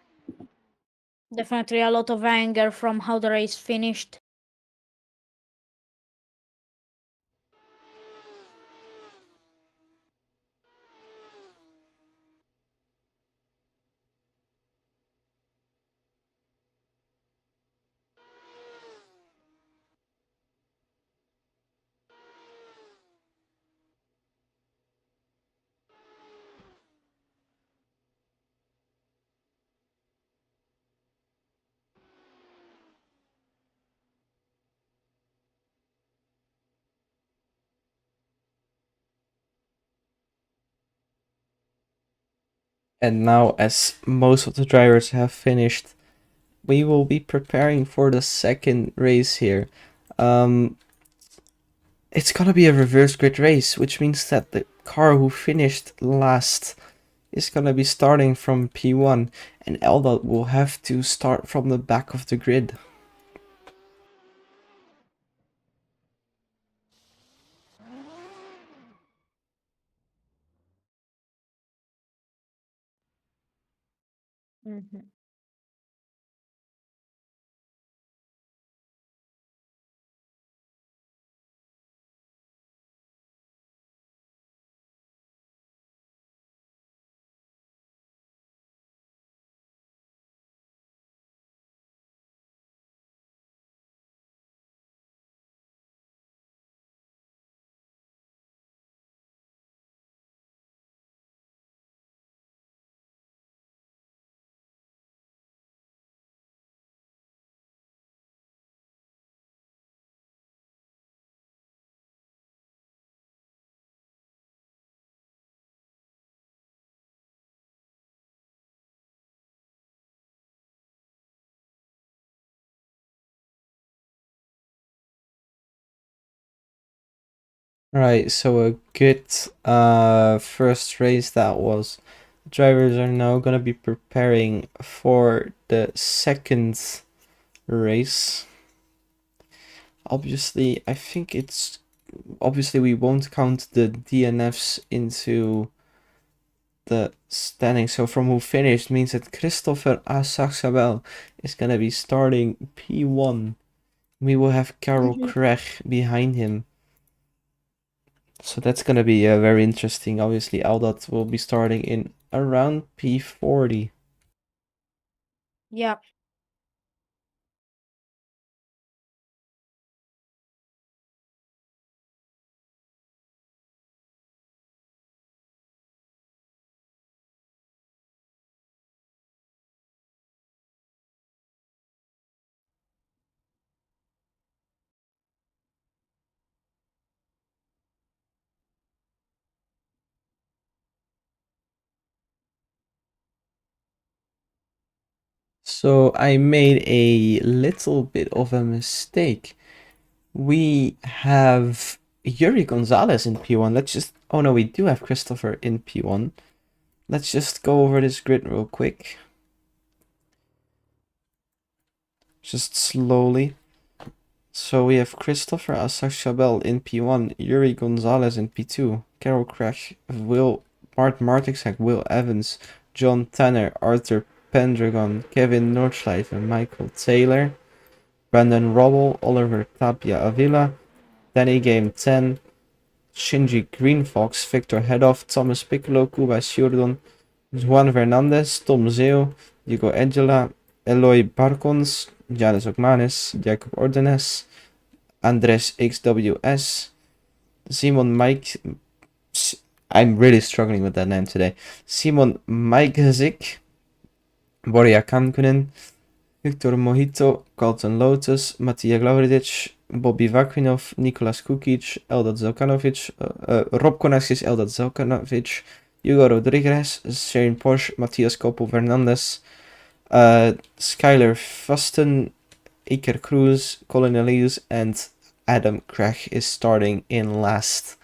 Definitely a lot of anger from how the race finished. And now, as most of the drivers have finished, we will be preparing for the second race here. It's gonna be a reverse grid race, which means that the car who finished last is gonna be starting from P1, and Eldad will have to start from the back of the grid. Mhm. Right, so a good first race that was. Drivers are now gonna be preparing for the second race. Obviously, I think it's obviously we won't count the DNFs into the standing. So from who finished means that Christopher Assaxabel is gonna be starting P1. We will have Carol Craig behind him. So that's gonna be very interesting. Obviously, Aldot will be starting in around P40. Yeah. So I made a little bit of a mistake. We have Yuri Gonzalez in P1. Let's just... Oh no, we do have Christopher in P1. Let's just go over this grid real quick. Just slowly. So we have Christopher Assaxabel in P1, Yuri Gonzalez in P2, Carol Crash, Martin Martixak, Will Evans, John Tanner, Arthur Pendragon, Kevin Nordschleifer, Michael Taylor, Brandon Robble, Oliver Tapia Avila, Danny Game 10, Shinji Greenfox, Victor Hedoff, Thomas Piccolo, Kuba Shurdon, Juan Fernandez, Tom Zeo, Diego Angela, Eloy Barcons, Janis Ogmanis, Jacob Ordenes, Andres XWS, Simon Mike. I'm really struggling with that name today. Simon Majkazik, Boria Kankunen, Victor Mojito, Carlton Lotus, Matija Glavridic, Bobby Vakrinov, Nikolas Kukic, Eldad Zelkanovic, Rob Konaskis, Eldad Zelkanovic, Hugo Rodriguez, Shane Porsche, Matthias Koppel Fernandez, Skyler Fusten, Iker Cruz, Colin Elias, and Adam Craig is starting in last.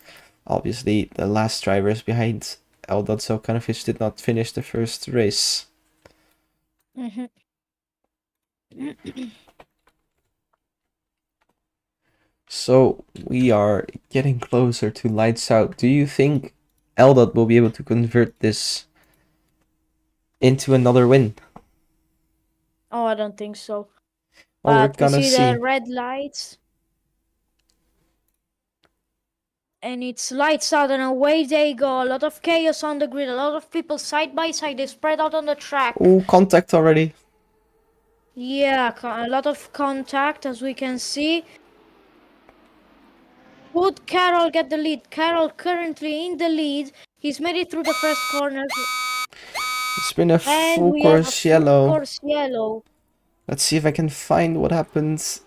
Obviously, the last drivers behind Eldad Zelkanovic did not finish the first race. So we are getting closer to lights out. Do you think Eldad will be able to convert this into another win? Oh, I don't think so. Well, we're But we gonna see see. the red lights. And it's lights out and away they go. A lot of chaos on the grid. A lot of people side by side. They spread out on the track. Oh, contact already. Yeah, a lot of contact as we can see. Would Carroll get the lead? Carroll currently in the lead. He's made it through the first corner. It's been a And full we have a course full yellow. course yellow. Let's see if I can find what happens.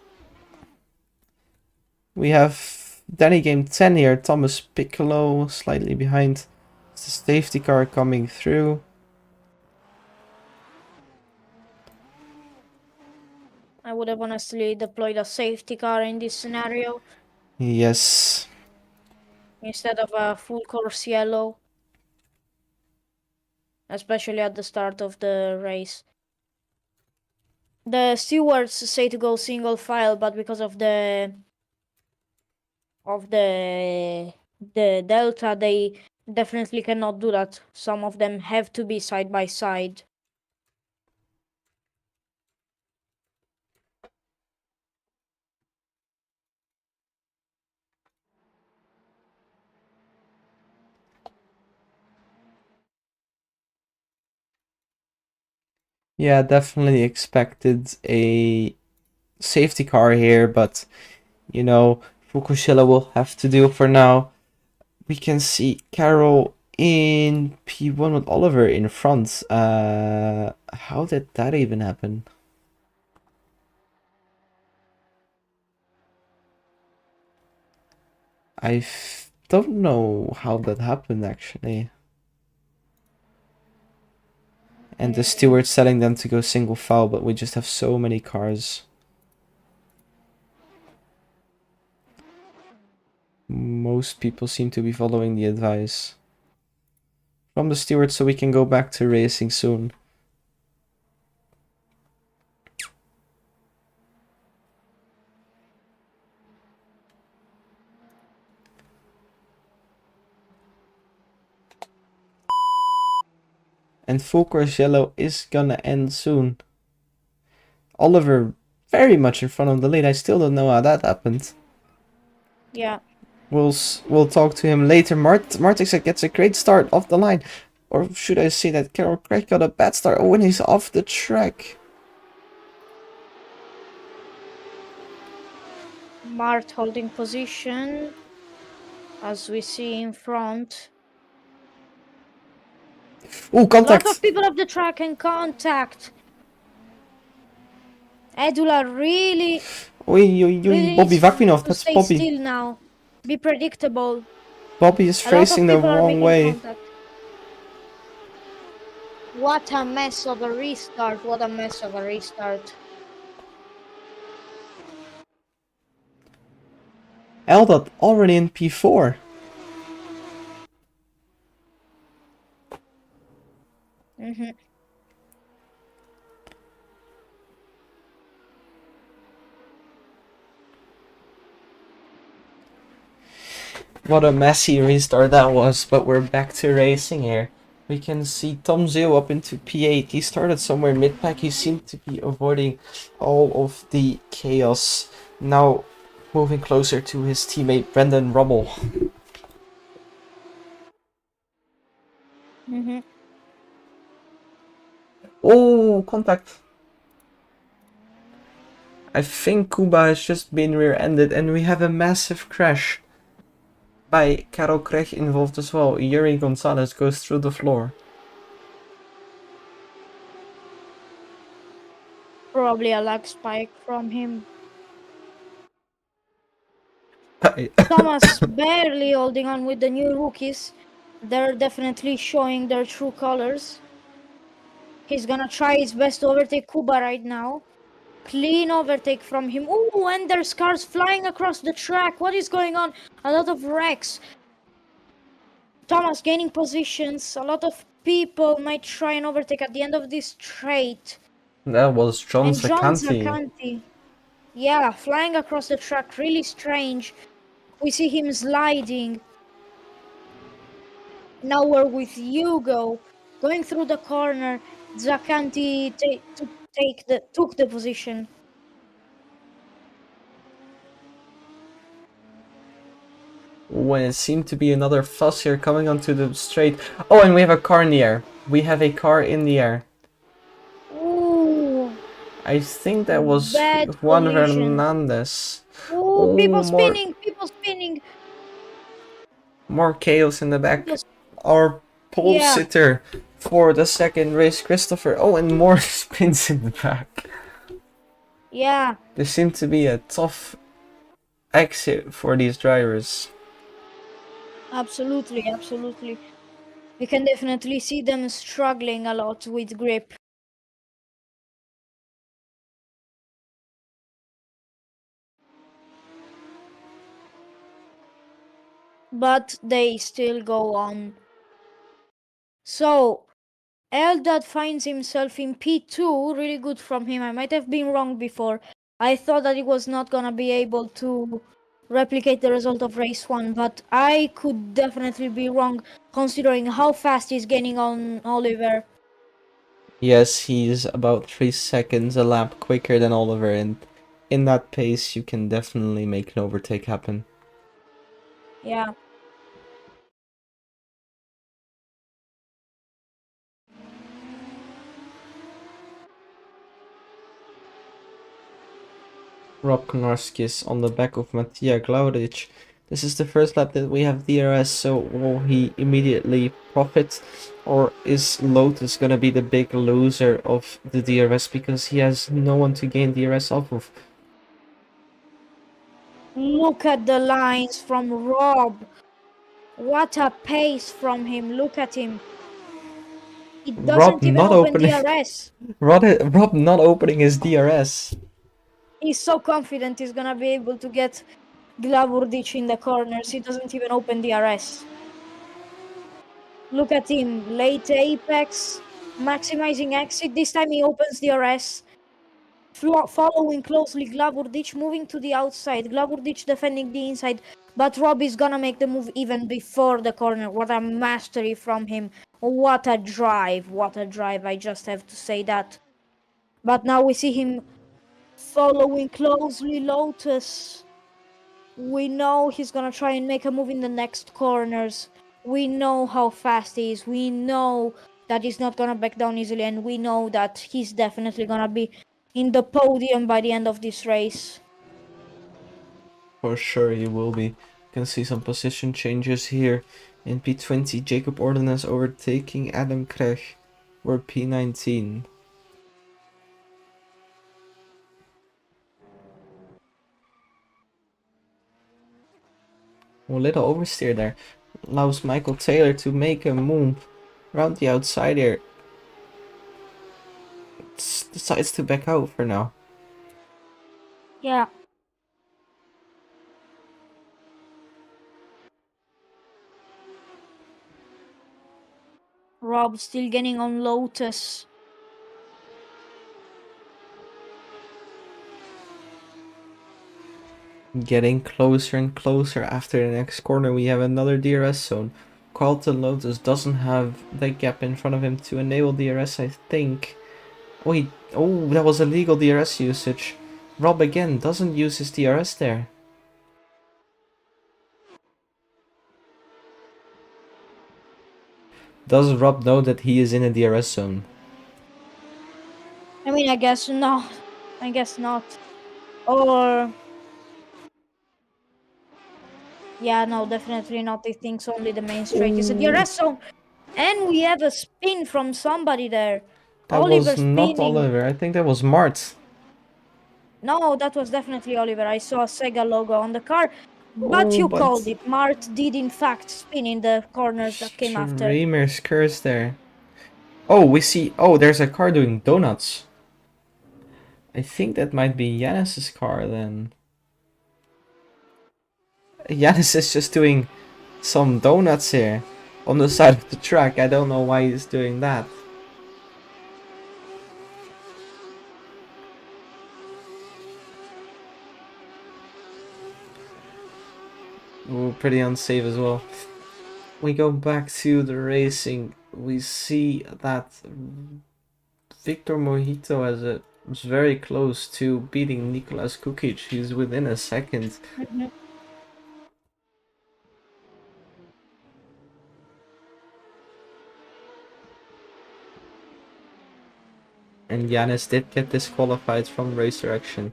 We have Danny Game 10 here. Thomas Piccolo slightly behind. It's the safety car coming through. I would have honestly deployed a safety car in this scenario Yes. instead of a full course yellow, especially at the start of the race. The stewards say to go single file, but because of the delta, they definitely cannot do that. Some of them have to be side by side. Yeah, definitely expected a safety car here, but you know, Fukushima will have to do for now. We can see Carol in P1 with Oliver in front. How did that even happen? Don't know how that happened actually. And the steward's telling them to go single file, but we just have so many cars. most people seem to be following the advice from the steward, so we can go back to racing soon. And full course yellow is gonna end soon. Oliver very much in front of the lead. I still don't know how that happened. Yeah. We'll talk to him later. Martix gets a great start off the line. Or should I say that Carol Craig got a bad start? Oh, and he's off the track. Mart holding position, as we see in front. Oh, A contact! lot of people up the track in contact. Edula really Bobby needs Vakminov, to that's stay Bobby. still now. Be predictable. Bobby is A lot of facing the people are wrong making way. contact. What a mess of a restart. What a mess of a restart. Eldad already in P4. Mm-hmm. What a messy restart that was, but we're back to racing here. We can see Tom Zeo up into P8. He started somewhere mid-pack. He seemed to be avoiding all of the chaos. Now moving closer to his teammate Brendan Rummel. Mm-hmm. Oh, contact. I think Kuba has just been rear-ended and we have a massive crash. By Carol Craig involved as well. Yuri Gonzalez goes through the floor. Probably a lag spike from him. By Thomas barely holding on with the new rookies. They're definitely showing their true colors. He's gonna try his best to overtake Kuba right now. Clean overtake from him. Ooh, and there's cars flying across the track. What is going on? A lot of wrecks. Thomas gaining positions. A lot of people might try and overtake at the end of this straight. That was John And John Zacanti. Zacanti. Yeah, flying across the track. Really strange. We see him sliding. Now we're with Hugo. Going through the corner. Zacanti took the position. When it seemed to be another fuss here coming onto the straight. Oh, and we have a car in the air. We have a car in the air. Ooh, I think that was bad Juan collision. Hernandez. Ooh, people more, spinning, people spinning. more chaos in the back. People Our pole Yeah. sitter for the second race, Christopher. Oh, and more spins in the back. Yeah, There seemed to be a tough exit for these drivers. absolutely, absolutely. You can definitely see them struggling a lot with grip. But they still go on. So, Eldad finds himself in P2, really good from him. I might have been wrong before. I thought that he was not gonna be able to replicate the result of race 1, but I could definitely be wrong considering how fast he's gaining on Oliver. Yes, he's about 3 seconds a lap quicker than Oliver, and in that pace you can definitely make an overtake happen. Yeah. Rob Konarskis on the back of Matija Glauric. This is the first lap that we have DRS, so will he immediately profit? Or is Lotus gonna be the big loser of the DRS because he has no one to gain DRS off of? Look at the lines from Rob. What a pace from him. Look at him. He Rob doesn't even not open opening DRS. Rob not opening his DRS. He's so confident he's gonna be able to get Glavurdic in the corners. He doesn't even open DRS. Look at him. Late apex. Maximizing exit. This time he opens DRS. Following closely Glavurdic, moving to the outside. Glavurdic defending the inside. But Rob is gonna make the move even before the corner. What a mastery from him. What a drive. What a drive. I just have to say that. But now we see him following closely Lotus. We know he's gonna try and make a move in the next corners. We know how fast he is. We know that he's not gonna back down easily, and we know that he's definitely gonna be in the podium by the end of this race. For sure he will be. You can see some position changes here. In P20, Jacob Ordenes overtaking Adam Krech. We're P19. A little oversteer there. Allows Michael Taylor to make a move around the outside here. Decides to back out for now. Yeah. Rob still getting on Lotus. Getting closer and closer. After the next corner we have another DRS zone. Carlton Lotus doesn't have the gap in front of him to enable DRS, I think. Wait, oh, that was illegal DRS usage. Rob again doesn't use his DRS there. Does Rob know that he is in a DRS zone? I mean, I guess not. I guess not. Or... yeah, no, definitely not. He thinks only the main straight is a DRS zone. And we have a spin from somebody there. That Oliver was not spinning. Oliver, I think that was Mart. No, that was definitely Oliver. I saw a Sega logo on the car. But Oh, you but called it. Mart did in fact spin in the corners that came after. Streamer's curse there. Oh, we see. Oh, there's a car doing donuts. I think that might be Yanis's car then. Yanis is just doing some donuts here on the side of the track. I don't know why he's doing that. Ooh, pretty unsafe as well. We go back to the racing. We see that Victor Mojito was very close to beating Nicolas Kukic. He's within a second. And Yanis did get disqualified from race direction.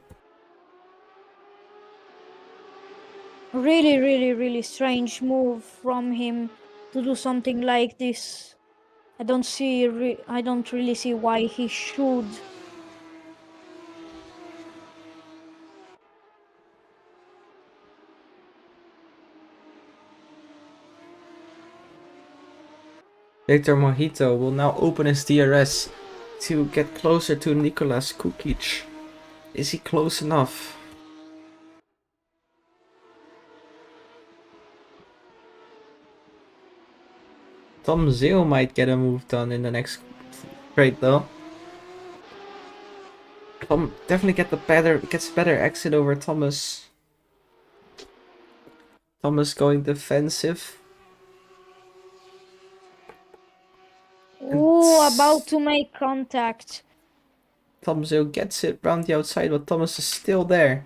Really, really, really strange move from him to do something like this. I don't really see why he should. Victor Mojito will now open his DRS to get closer to Nicolas Kukic. Is he close enough? Tom Zeo might get a move done in the next straight though. Tom definitely gets better exit over Thomas. Thomas going defensive. Ooh, about to make contact. Tom Zeo gets it round the outside, but Thomas is still there.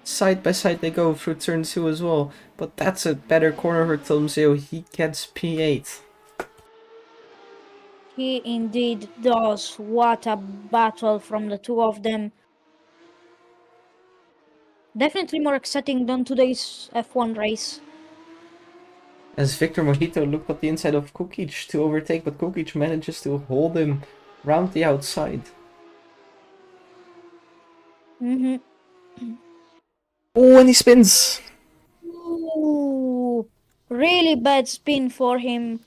Side by side they go through turn 2 as well. But that's a better corner for Tom Zeo. He gets P8. He indeed does. What a battle from the two of them. Definitely more exciting than today's F1 race. As Victor Mojito looked at the inside of Kukic to overtake, but Kukic manages to hold him round the outside. Oh, and he spins! Ooh, really bad spin for him.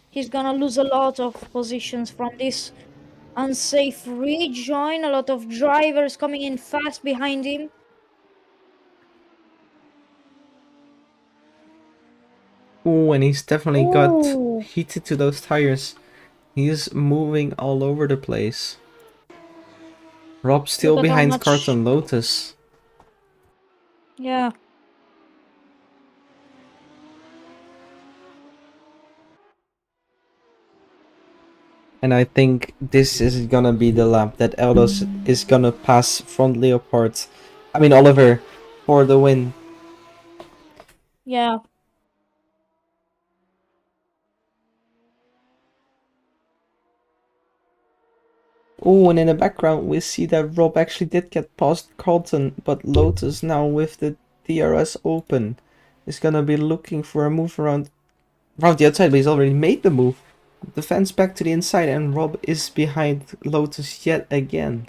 He's gonna lose a lot of positions from this unsafe rejoin. A lot of drivers coming in fast behind him. Ooh, and he's definitely got Ooh, heated to those tires. He's moving all over the place. Rob still look at how behind much. Carton Lotus. Yeah, And I think this is gonna be the lap that Eldos is gonna pass front Leopard. I mean Oliver for the win. yeah, Oh, and in the background we see that Rob actually did get past Carlton, but Lotus now with the DRS open is gonna be looking for a move around the outside, but he's already made the move. The fence back to the inside, and Rob is behind Lotus yet again.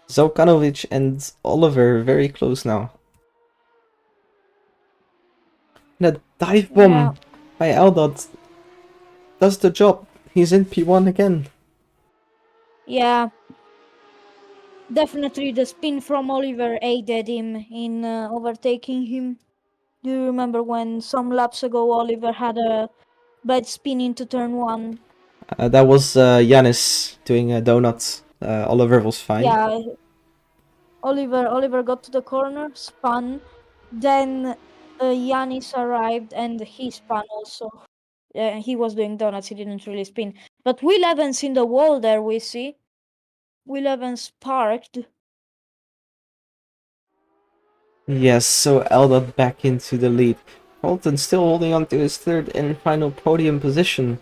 Zolkanovic and Oliver very close now. And a dive yeah, bomb by Eldot does the job. He's in P1 again. yeah. Definitely the spin from Oliver aided him in overtaking him. Do you remember when some laps ago Oliver had a bad spin into turn one? That was Yanis doing a donut. Oliver was fine. Yeah, Oliver got to the corner, spun, then Yanis arrived and he spun also. He was doing donuts, he didn't really spin. But Will Evans in the wall there, we see. Will Evans parked. Yes, so Eldot back into the lead. Colton still holding on to his third and final podium position.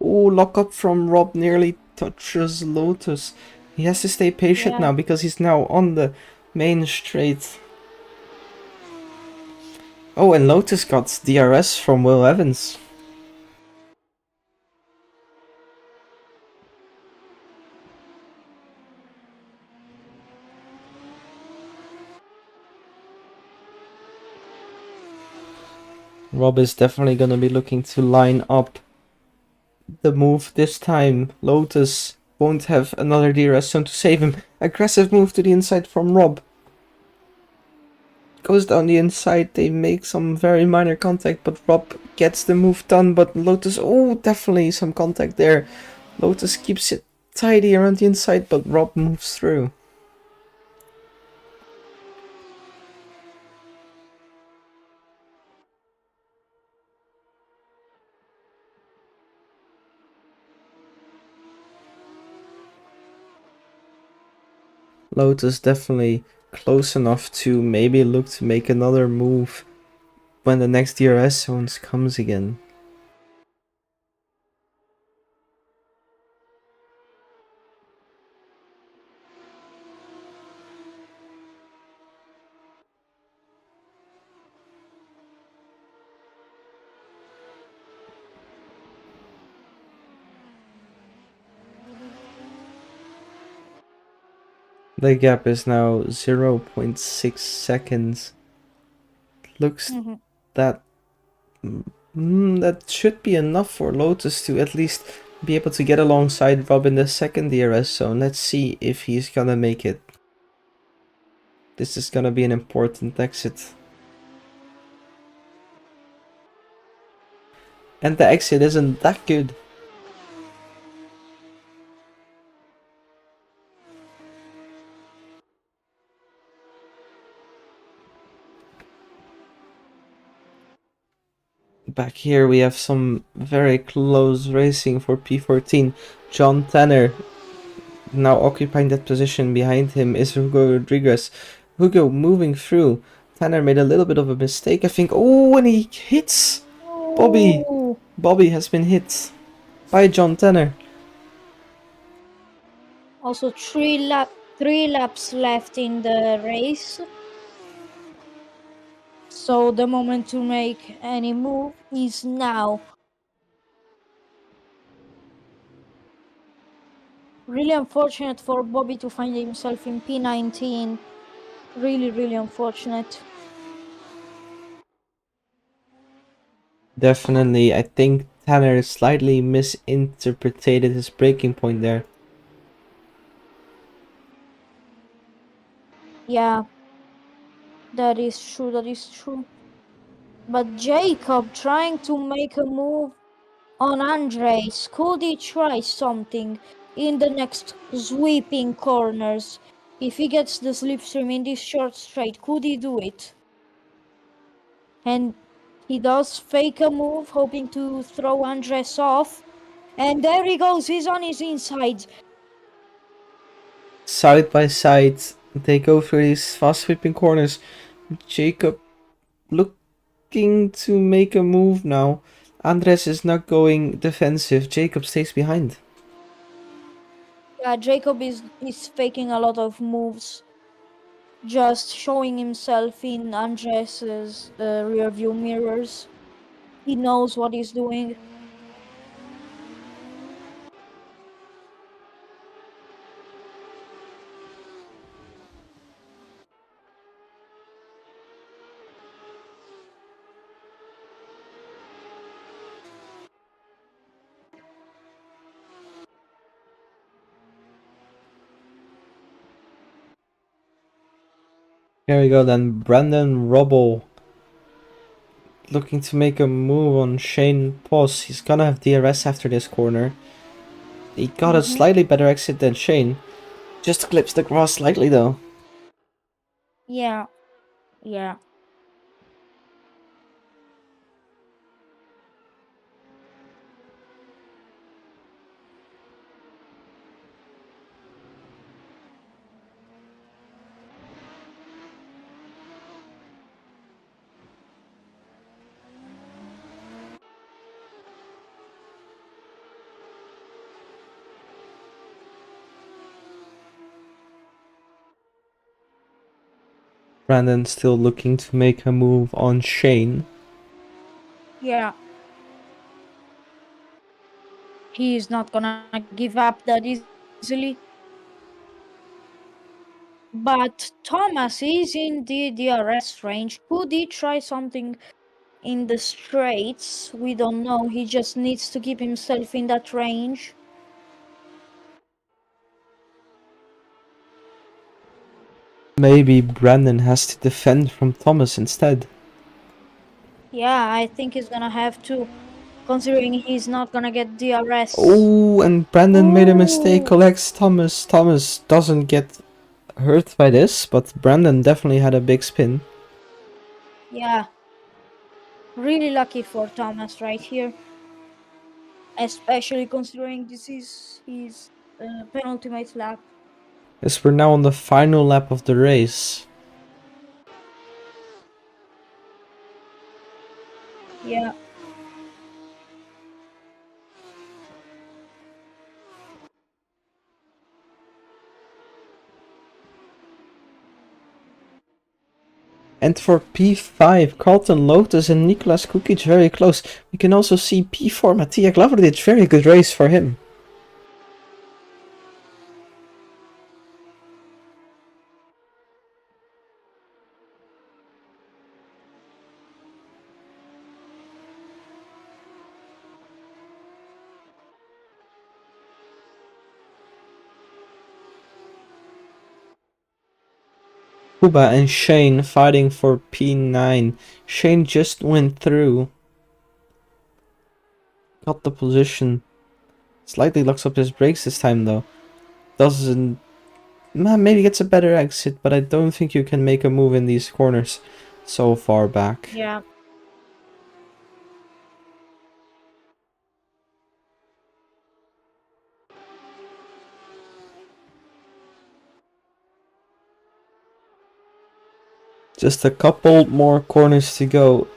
Ooh, lock up from Rob nearly touches Lotus. He has to stay patient Yeah. now because he's now on the main straight. Oh, and Lotus got DRS from Will Evans. Rob is definitely gonna be looking to line up the move this time. Lotus won't have another DRS zone to save him. Aggressive move to the inside from Rob. Goes down the inside, they make some very minor contact, but Rob gets the move done, but Lotus, oh, definitely some contact there. Lotus keeps it tidy around the inside, but Rob moves through. Lotus definitely close enough to maybe look to make another move when the next DRS zones comes again. The gap is now 0.6 seconds. Looks Mhm. that that should be enough for Lotus to at least be able to get alongside Rob in the second DRS zone. Let's see if he's gonna make it. This is gonna be an important exit. And the exit isn't that good. Back here we have some very close racing for P14. John Tanner now occupying that position. Behind him is Hugo Rodriguez. Hugo moving through. Tanner made a little bit of a mistake, I think. Oh, and he hits Bobby. Oh, Bobby has been hit by John Tanner. also 3 laps left in the race. So the moment to make any move is now. Really unfortunate for Bobby to find himself in P19. Really, really unfortunate. Definitely, I think Tanner slightly misinterpreted his breaking point there. Yeah, that is true, that is true. But Jacob trying to make a move on Andres. Could he try something in the next sweeping corners? If he gets the slipstream in this short straight, could he do it? And he does fake a move, hoping to throw Andres off. And there he goes, he's on his inside. Side by side, they go through these fast sweeping corners. Jacob looking to make a move now. Andres is not going defensive. Jacob stays behind. Yeah, Jacob is faking a lot of moves, just showing himself in Andres's rear view mirrors. He knows what he's doing. Here we go then. Brandon Rubble looking to make a move on Shane Poss. He's gonna have DRS after this corner. He got a slightly better exit than Shane. Just clips the grass slightly though. Yeah, yeah. Brandon still looking to make a move on Shane. Yeah. He is not gonna give up that easily. But Thomas is in the DRS range. Could he try something in the straights? We don't know. He just needs to keep himself in that range. Maybe Brandon has to defend from Thomas instead. Yeah, I think he's gonna have to, considering he's not gonna get DRS. Oh, and Brandon made a mistake, Ooh. collects Thomas. Thomas doesn't get hurt by this, but Brandon definitely had a big spin. Yeah. Really lucky for Thomas right here. Especially considering this is his penultimate lap. As we're now on the final lap of the race. Yeah. And for P5, Carlton Lotus and Nicolas Kukic very close. We can also see P4, Matija Glaveric, very good race for him. Kuba and Shane fighting for P9. Shane just went through. Got the position. Slightly locks up his brakes this time though. Doesn't... Maybe gets a better exit, but I don't think you can make a move in these corners so far back. Yeah. Just a couple more corners to go.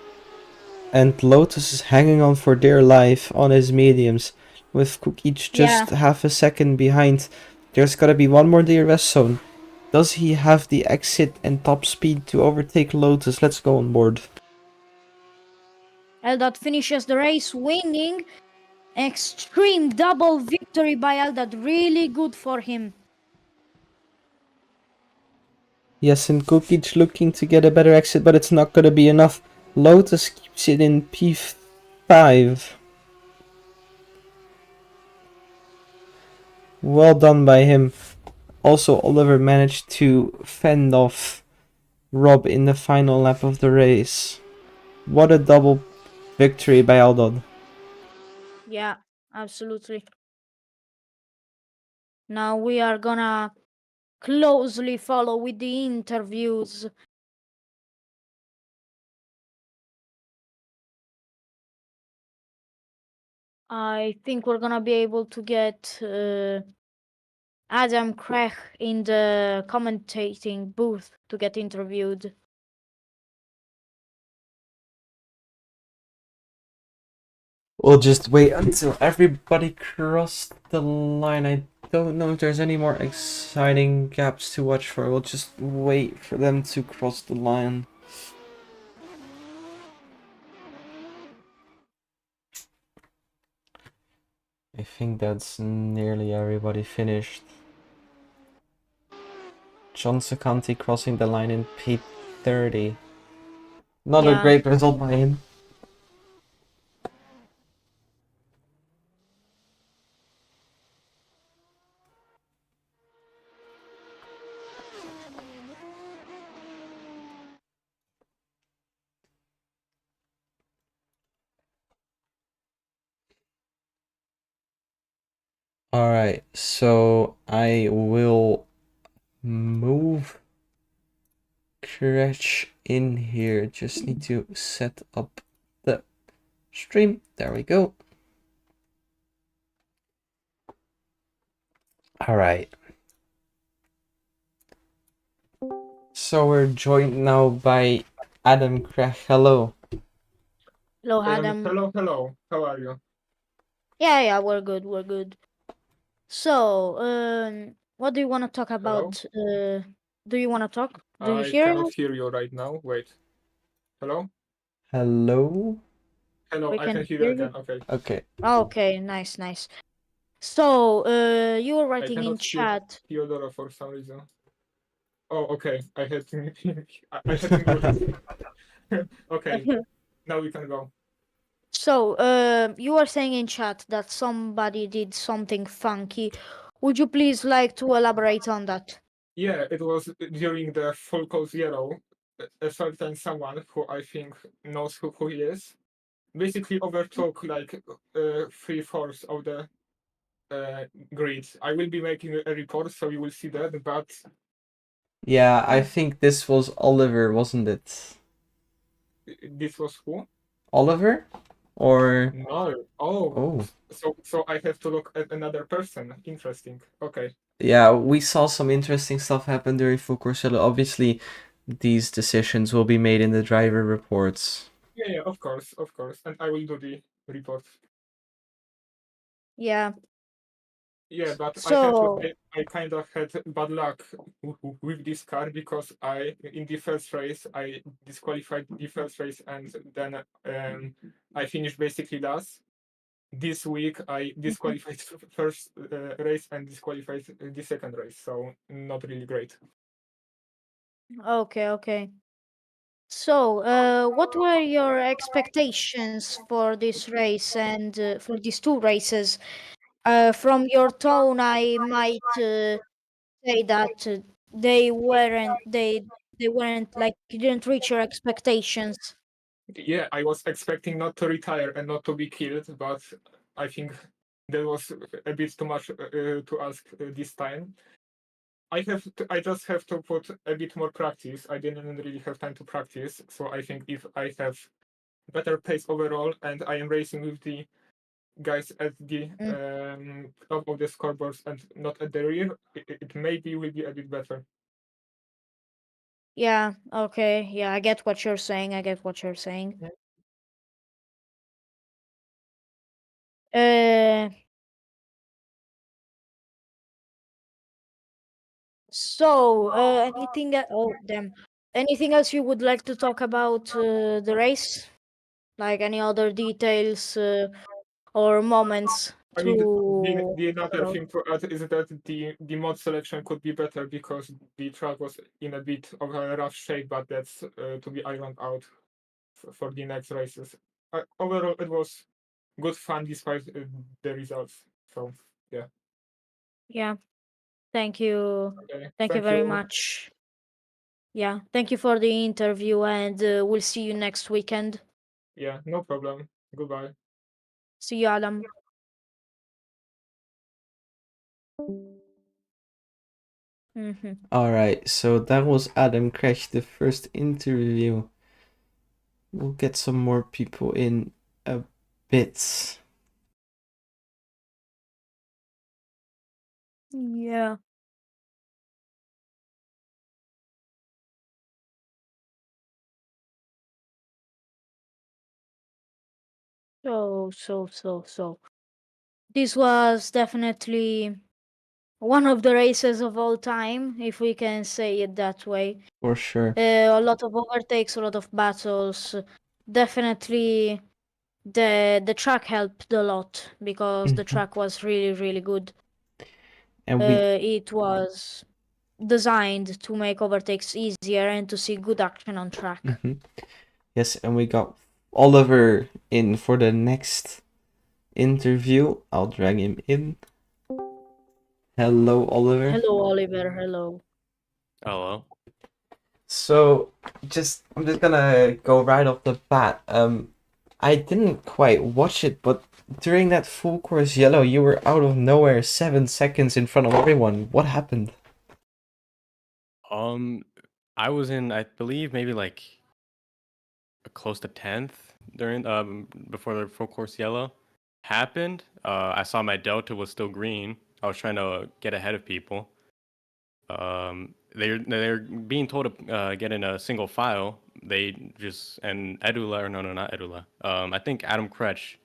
And Lotus is hanging on for dear life on his mediums. With Kukic just half a second behind. There's gotta be one more DRS zone. Does he have the exit and top speed to overtake Lotus? Let's go on board. Eldad finishes the race winning. Extreme double victory by Eldad. Really good for him. Yes, and Kukic looking to get a better exit, but it's not gonna be enough. Lotus keeps it in P3. P5. Well done by him. Also, Oliver managed to fend off Rob in the final lap of the race. What a double victory by Aldon. Yeah, absolutely. Now we are gonna closely follow with the interviews. I think we're gonna be able to get Adam Craig in the commentating booth to get interviewed. We'll just wait until everybody crossed the line. I don't know if there's any more exciting gaps to watch for. We'll just wait for them to cross the line. I think that's nearly everybody finished. John Sacanti crossing the line in P30. Not a Yeah. great result by him. Alright, so I will move Crash in here. Just need to set up the stream. There we go. Alright. So we're joined now by Adam Craig. Hello. Hello, Adam. Hello. How are you? Yeah, we're good, we're good. So, what do you want to talk about? Do you want to talk? Do you I hear cannot us? hear you right now. Wait. Hello? Hello? Hello, We I can can hear you hear again. you. Okay. Okay. Okay, nice. So, you were I writing in cannot hear chat. Theodora for some reason. Oh, okay. I had to I had to mute it. Okay. Now we can go. So, you were saying in chat that somebody did something funky. Would you please like to elaborate on that? Yeah, it was during the full course zero. A certain someone who I think knows who he is basically overtook like 3/4 of the grid. I will be making a report, so you will see that. But Yeah, I think this was Oliver, wasn't it? this was who? Oliver? Or... No. Oh, Oh. so I have to look at another person. Interesting. Okay. Yeah, we saw some interesting stuff happen during Full Course Shuttle. Obviously, these decisions will be made in the driver reports. Yeah, of course, and I will do the report. Yeah. Yeah, but So, I kind of had bad luck with this car because in the first race I disqualified the first race and then I finished basically last. This week I disqualified first race and disqualified the second race, so not really great. okay. So, what were your expectations for this race and for these two races? From your tone, I might say that they weren't like you didn't reach your expectations. Yeah, I was expecting not to retire and not to be killed, but I think that was a bit too much to ask this time. I just have to put a bit more practice. I didn't really have time to practice, so I think if I have better pace overall and I am racing with the guys at the Mm, top of the scoreboards and not at the rear, it maybe will be a bit better. yeah, okay, yeah, I get what you're saying. Uh, so oh damn, anything else you would like to talk about the race? Like any other details or moments I mean, to the talk another about? thing to add is that the mod selection could be better because the track was in a bit of a rough shape, but that's to be ironed out for the next races. overall it was good fun despite the results. So yeah. Yeah. Thank you. Okay. Thank you Thank very you. much. Yeah. Thank you for the interview, and we'll see you next weekend. Yeah, no problem. Goodbye. See you, Adam. Mm-hmm. Alright, so that was Adam Crash, the first interview. We'll get some more people in a bit. Yeah. So. This was definitely one of the races of all time, if we can say it that way. For sure. A lot of overtakes, a lot of battles. Definitely, the track helped a lot because the Mhm. track was really, really good. And we It was designed to make overtakes easier and to see good action on track. yes, and we got Oliver in for the next interview. I'll drag him in. Hello, Oliver. Hello, Oliver. Hello. Hello. So, I'm just gonna go right off the bat. I didn't quite watch it, but during that full course yellow, you were out of nowhere 7 seconds in front of everyone. What happened? I was in, I believe, maybe like close to 10th during before the full course yellow happened. I saw my delta was still green. I was trying to get ahead of people. They're being told to get in a single file. They just and Edula or no, not Edula. I think Adam Kretsch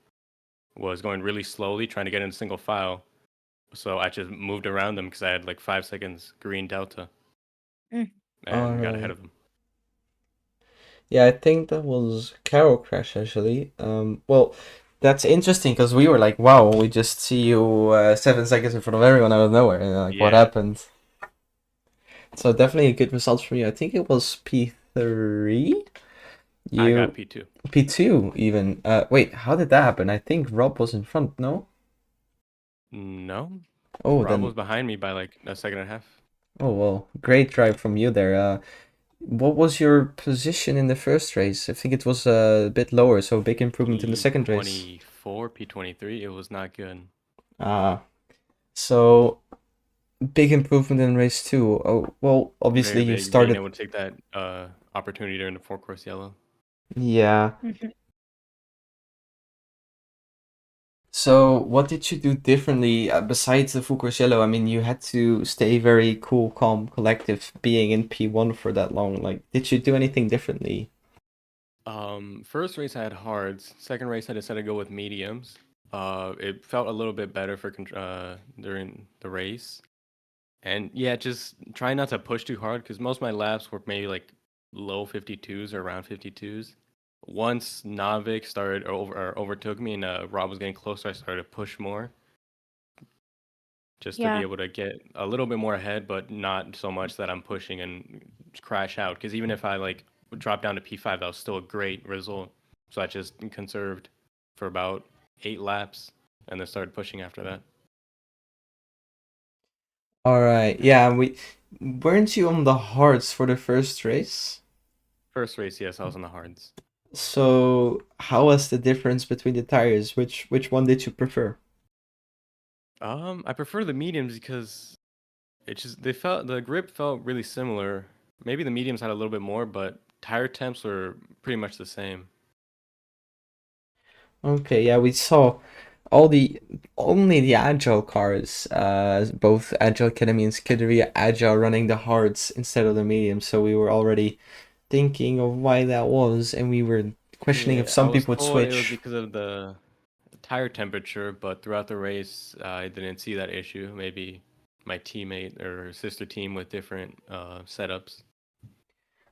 was going really slowly trying to get in a single file. So I just moved around them because I had like 5 seconds green delta Mm. and got ahead Alright. of them. Yeah, I think that was Carol Crash actually. Well, that's interesting because we were like, wow, we just see you 7 seconds in front of everyone out of nowhere, and like, what Yeah. happened? So definitely a good result from you. I think it was P3. I You got P2. P2 even. Wait, how did that happen? I think Rob was in front, no? No, Oh, Rob was then. behind me by like a second and a half. Oh, well, great drive from you there. What was your position in the first race? I think it was a bit lower, so big improvement in the second race. P24, P23. It was not good. Ah, so big improvement in race two. Oh, well, obviously Very you big. Being started. able to take that opportunity during the four course yellow. Yeah. Mhm. So what did you do differently besides the full course yellow? I mean, you had to stay very cool, calm, collective, being in P1 for that long. Like, did you do anything differently? First race I had hards. Second race I decided to go with mediums. It felt a little bit better for during the race. And yeah, just try not to push too hard because most of my laps were maybe like low 52s or around 52s. Once Navik started or overtook me and Rob was getting closer, I started to push more just to be Yeah. able to get a little bit more ahead, but not so much that I'm pushing and crash out. Because even if I like drop down to P5, that was still a great result. So I just conserved for about 8 laps and then started pushing after that. All right. Yeah, we weren't you on the hards for the first race? First race, yes, I was on the hards. So how was the difference between the tires? Which one did you prefer? I prefer the mediums because the grip felt really similar. Maybe the mediums had a little bit more, but tire temps were pretty much the same. Okay, yeah, we saw all the only the agile cars, both Agile Academy and Scuderia Agile running the hards instead of the mediums. So we were already thinking of why that was, and we were questioning if Yeah, I some was people would told it was switch. because of the tire temperature, but throughout the race, I didn't see that issue. Maybe my teammate or sister team with different setups.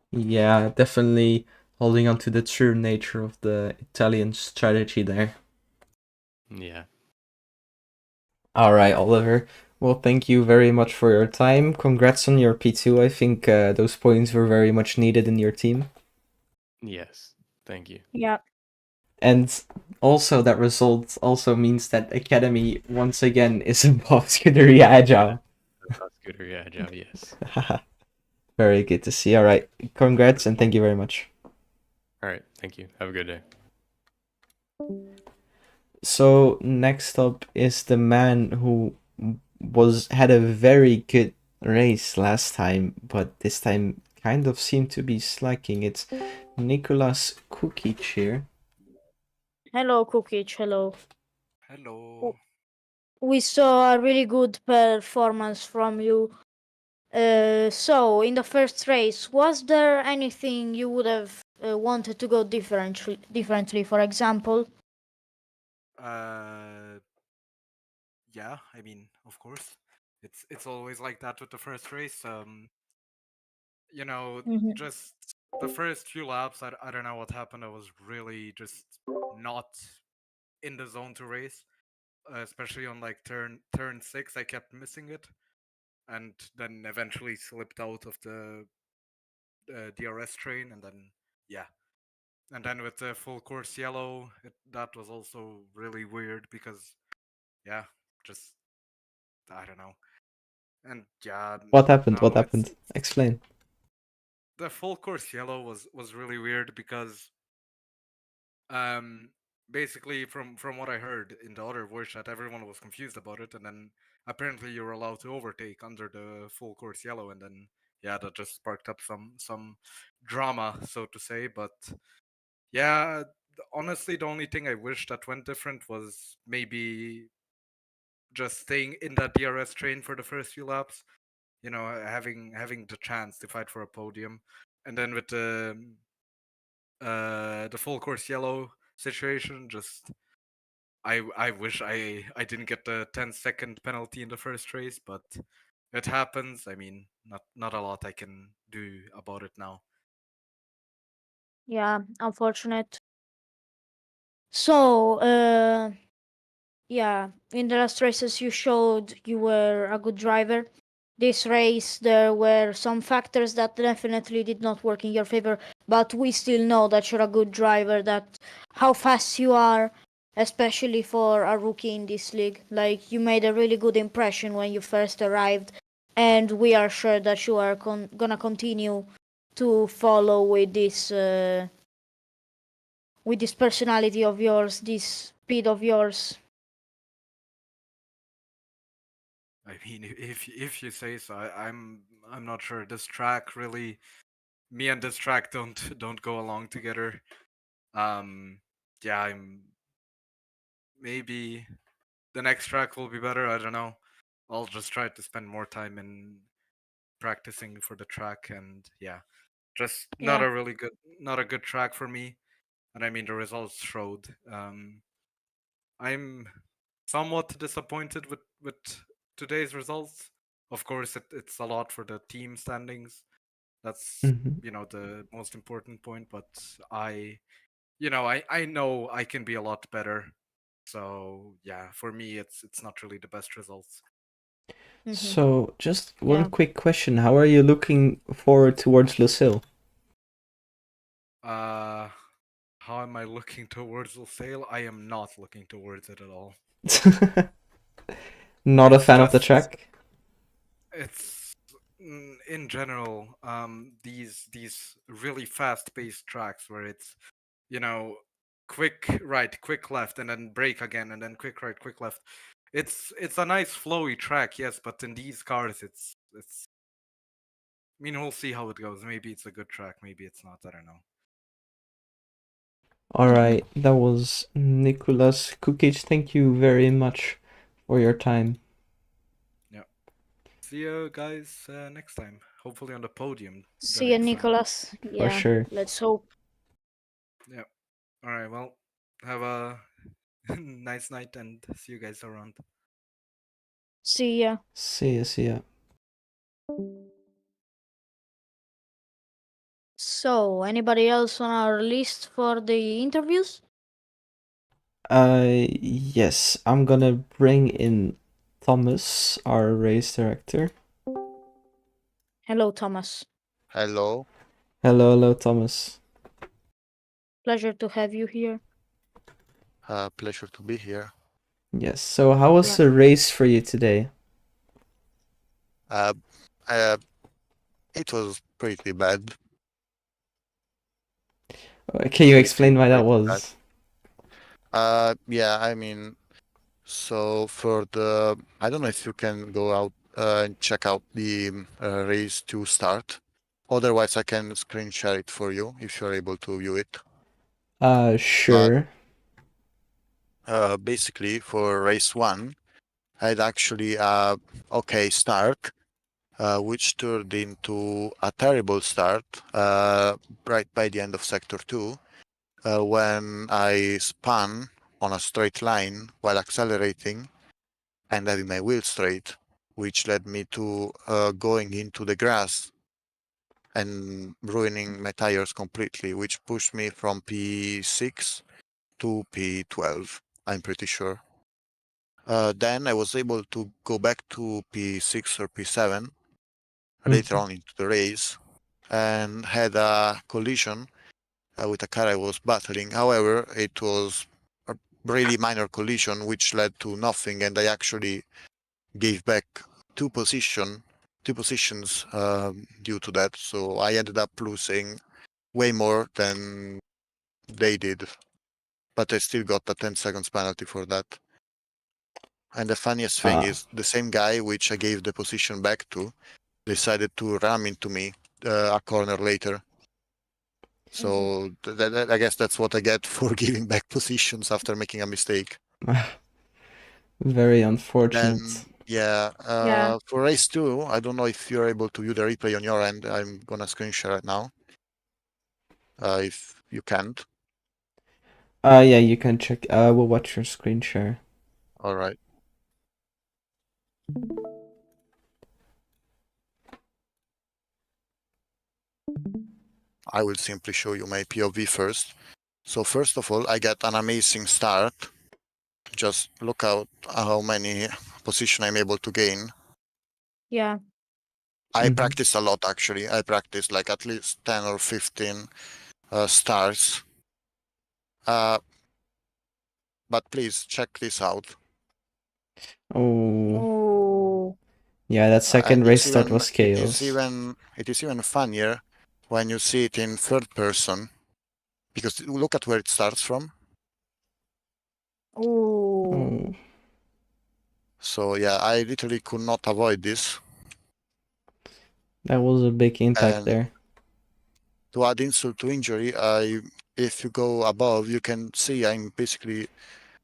Yeah, definitely holding on to the true nature of the Italian strategy there. Yeah. All right, Oliver. Well, thank you very much for your time. Congrats on your P2. I think those points were very much needed in your team. Yes. Thank you. Yeah. And also that result also means that Academy once again is above Scuderia Agile. Scooter, yeah, Joe, yes. Very good to see. All right, congrats and thank you very much. All right, thank you. Have a good day. So next up is the man who had a very good race last time, but this time kind of seemed to be slacking. It's Nicolas Kukic here. Hello, Kukic. Hello. Hello. We saw a really good performance from you. So, in the first race, was there anything you would have wanted to go differently, for example? Yeah, I mean, of course. It's always like that with the first race. You know, Mhm. just the first few laps, I don't know what happened. I was really just not in the zone to race, especially on like turn 6. I kept missing it, and then eventually slipped out of the DRS train, and then yeah, and then with the full course yellow, that was also really weird because yeah, just I don't know. And yeah, What happened? What no, it's happened? Explain. the full course yellow was really weird because um basically from what I heard in the other voice chat, everyone was confused about it, and then apparently you were allowed to overtake under the full course yellow, and then yeah, that just sparked up some drama, so to say. But yeah, honestly, the only thing I wish that went different was maybe just staying in that DRS train for the first few laps, you know, having the chance to fight for a podium, and then with the full course yellow situation, just I wish I didn't get the 10-second penalty in the first race, but it happens. I mean, not a lot I can do about it now. Yeah, unfortunate. So, yeah, in the last races you showed you were a good driver. This race there were some factors that definitely did not work in your favor, but we still know that you're a good driver, that how fast you are, especially for a rookie in this league. Like, you made a really good impression when you first arrived, and we are sure that you are gonna continue to follow with this personality of yours, this speed of yours. I mean, if you say so, I'm not sure. This track really, me and this track don't go along together. Yeah, I'm maybe the next track will be better. I don't know. I'll just try to spend more time in practicing for the track, and yeah, just Yeah, not a good track for me. And I mean, the results showed. I'm somewhat disappointed with today's results. Of course, it's a lot for the team standings. That's Mhm. the most important point. But I know I can be a lot better. So yeah, for me, it's not really the best results. So, just one yeah. quick question. How are you looking forward towards Lucille? Uh, how am I looking towards Lucille? I am not looking towards it at all. Not a It's fan of the just track? it's in general these really fast paced tracks where it's you know quick right, quick left, and then brake again, and then quick right, quick left. It's a nice flowy track, yes, but in these cars it's I mean, we'll see how it goes. Maybe it's a good track, maybe it's not, I don't know. Alright, that was Nicolas Kukic. Thank you very much for your time. Yeah, see you guys next time, hopefully on the podium the See you, next time. Nicholas. For Yeah, sure. let's hope. Yeah, all right, well, have a nice night and see you guys around. See ya. See ya, see ya. So, anybody else on our list for the interviews? Yes, I'm gonna bring in Thomas, our race director. Hello, Thomas. Hello. Hello, hello, Thomas. Pleasure to have you here. Pleasure to be here. Yes. So how was the race for you today? Uh, it was pretty bad. Can you It explain why that pretty bad. was? Yeah, I mean, so for the, I don't know if you can go out and check out the race to start. Otherwise, I can screen share it for you if you're able to view it. Sure. Basically, for race 1, I had actually okay start, which turned into a terrible start right by the end of sector 2, when I spun on a straight line while accelerating and having my wheel straight, which led me to going into the grass and ruining my tires completely, which pushed me from P6 to P12, I'm pretty sure. Then I was able to go back to P6 or P7 later on into the race and had a collision with a car I was battling. However, it was a really minor collision which led to nothing, and I actually gave back two positions due to that. So I ended up losing way more than they did, but I still got a 10 seconds penalty for that. And the funniest thing is the same guy which I gave the position back to decided to ram into me a corner later. So I guess that's what I get for giving back positions after making a mistake. Very Then, unfortunate. Yeah. for race 2, I don't know if you're able to view the replay on your end. I'm gonna screen share it now. If you can't. Yeah, you can check. We'll watch your screen share. All right. I will simply show you my POV first. So first of all, I get an amazing start. Just look out how many position I'm able to gain. Yeah. I practice a lot actually. I practice like at least 10 or 15 starts. But please check this out. Oh. Yeah, that second And race start was chaos. it is even funnier when you see it in third person, because look at where it starts from. Oh. So yeah, I literally could not avoid this. That was a big impact And there. to add insult to injury, if you go above, you can see I'm basically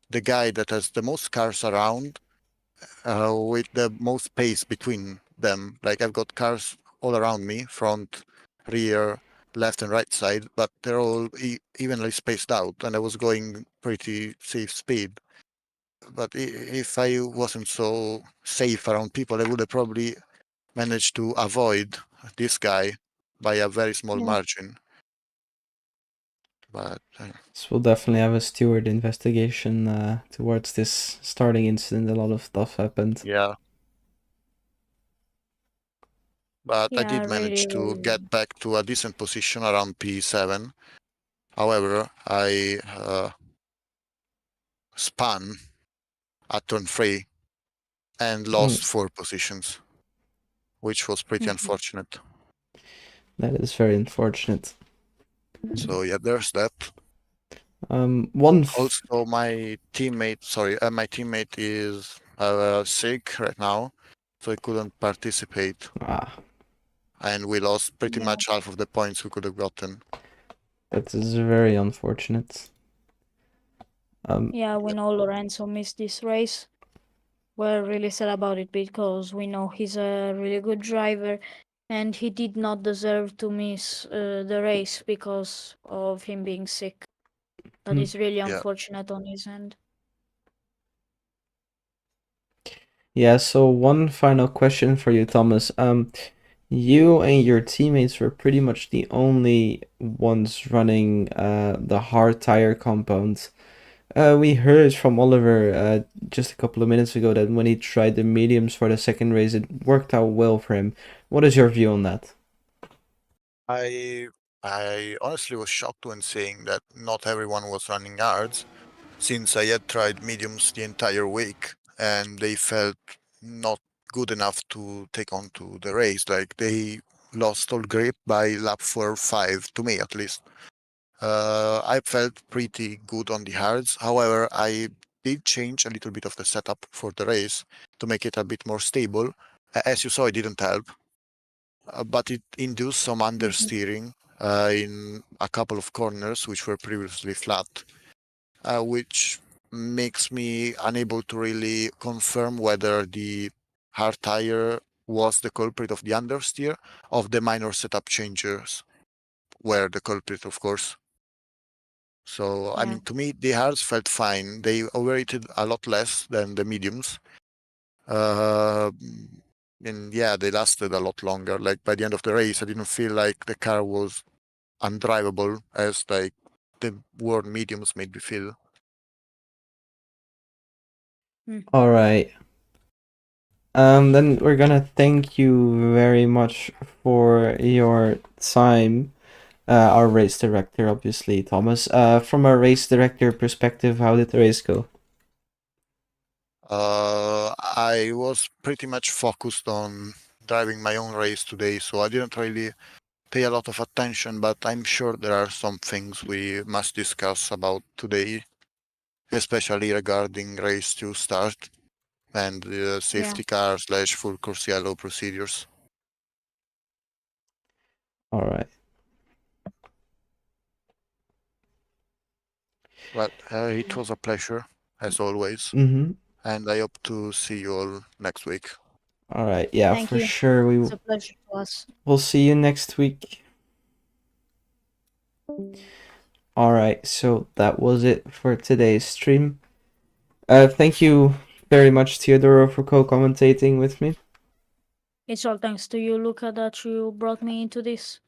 the guy that has the most cars around, with the most space between them. Like I've got cars all around me, front, rear, left and right side, but they're all evenly spaced out, and I was going pretty safe speed. But if I wasn't so safe around people, I would have probably managed to avoid this guy by a very small margin. But So we'll definitely have a steward investigation towards this starting incident. A lot of stuff happened. yeah. But I Yeah, did manage really, to really. get back to a decent position around P7. However, I spun at turn 3 and lost 4 positions, which was pretty unfortunate. That is very unfortunate. So yeah, there's that. Also, my teammate is sick right now, so he couldn't participate. And we lost pretty much half of the points we could have gotten. That is very unfortunate. Yeah, we know Lorenzo missed this race. We're really sad about it because we know he's a really good driver and he did not deserve to miss the race because of him being sick. That is really unfortunate on his end. Yeah, so one final question for you, Thomas. You and your teammates were pretty much the only ones running the hard tire compound. We heard from Oliver just a couple of minutes ago that when he tried the mediums for the second race, it worked out well for him. What is your view on that? I honestly was shocked when seeing that not everyone was running yards. since I had tried mediums the entire week and they felt not good enough to take on to the race. Like they lost all grip by lap 4 or 5, to me at least. I felt pretty good on the hards. However, I did change a little bit of the setup for the race to make it a bit more stable. As you saw, it didn't help, but it induced some understeering in a couple of corners which were previously flat, which makes me unable to really confirm whether the hard tire was the culprit of the understeer, of the minor setup changes were the culprit, of course. So, I Yeah. mean, to me, the hards felt fine. They overrated a lot less than the mediums. Uh, and yeah, they lasted a lot longer. Like by the end of the race, I didn't feel like the car was undrivable as like the world mediums made me feel. All right. Then we're gonna thank you very much for your time. Our race director, obviously, Thomas. From a race director perspective, how did the race go? I was pretty much focused on driving my own race today, so I didn't really pay a lot of attention, but I'm sure there are some things we must discuss about today, especially regarding race to start and the safety car / full course yellow procedures. All right. Well, it was a pleasure, as always, Mm-hmm. and I hope to see you all next week. All right. Yeah, Thank for you. sure. It's a pleasure to us. We'll see you next week. All right. So that was it for today's stream. Thank you very much, Theodoro, for co-commentating with me. It's all thanks to you, Luca, that you brought me into this.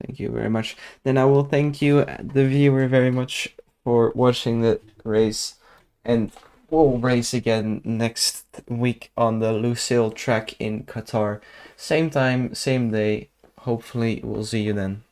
Thank you very much. Then I will thank you, the viewer, very much for watching the race, and we'll race again next week on the Lusail track in Qatar. Same time, same day. Hopefully, we'll see you then.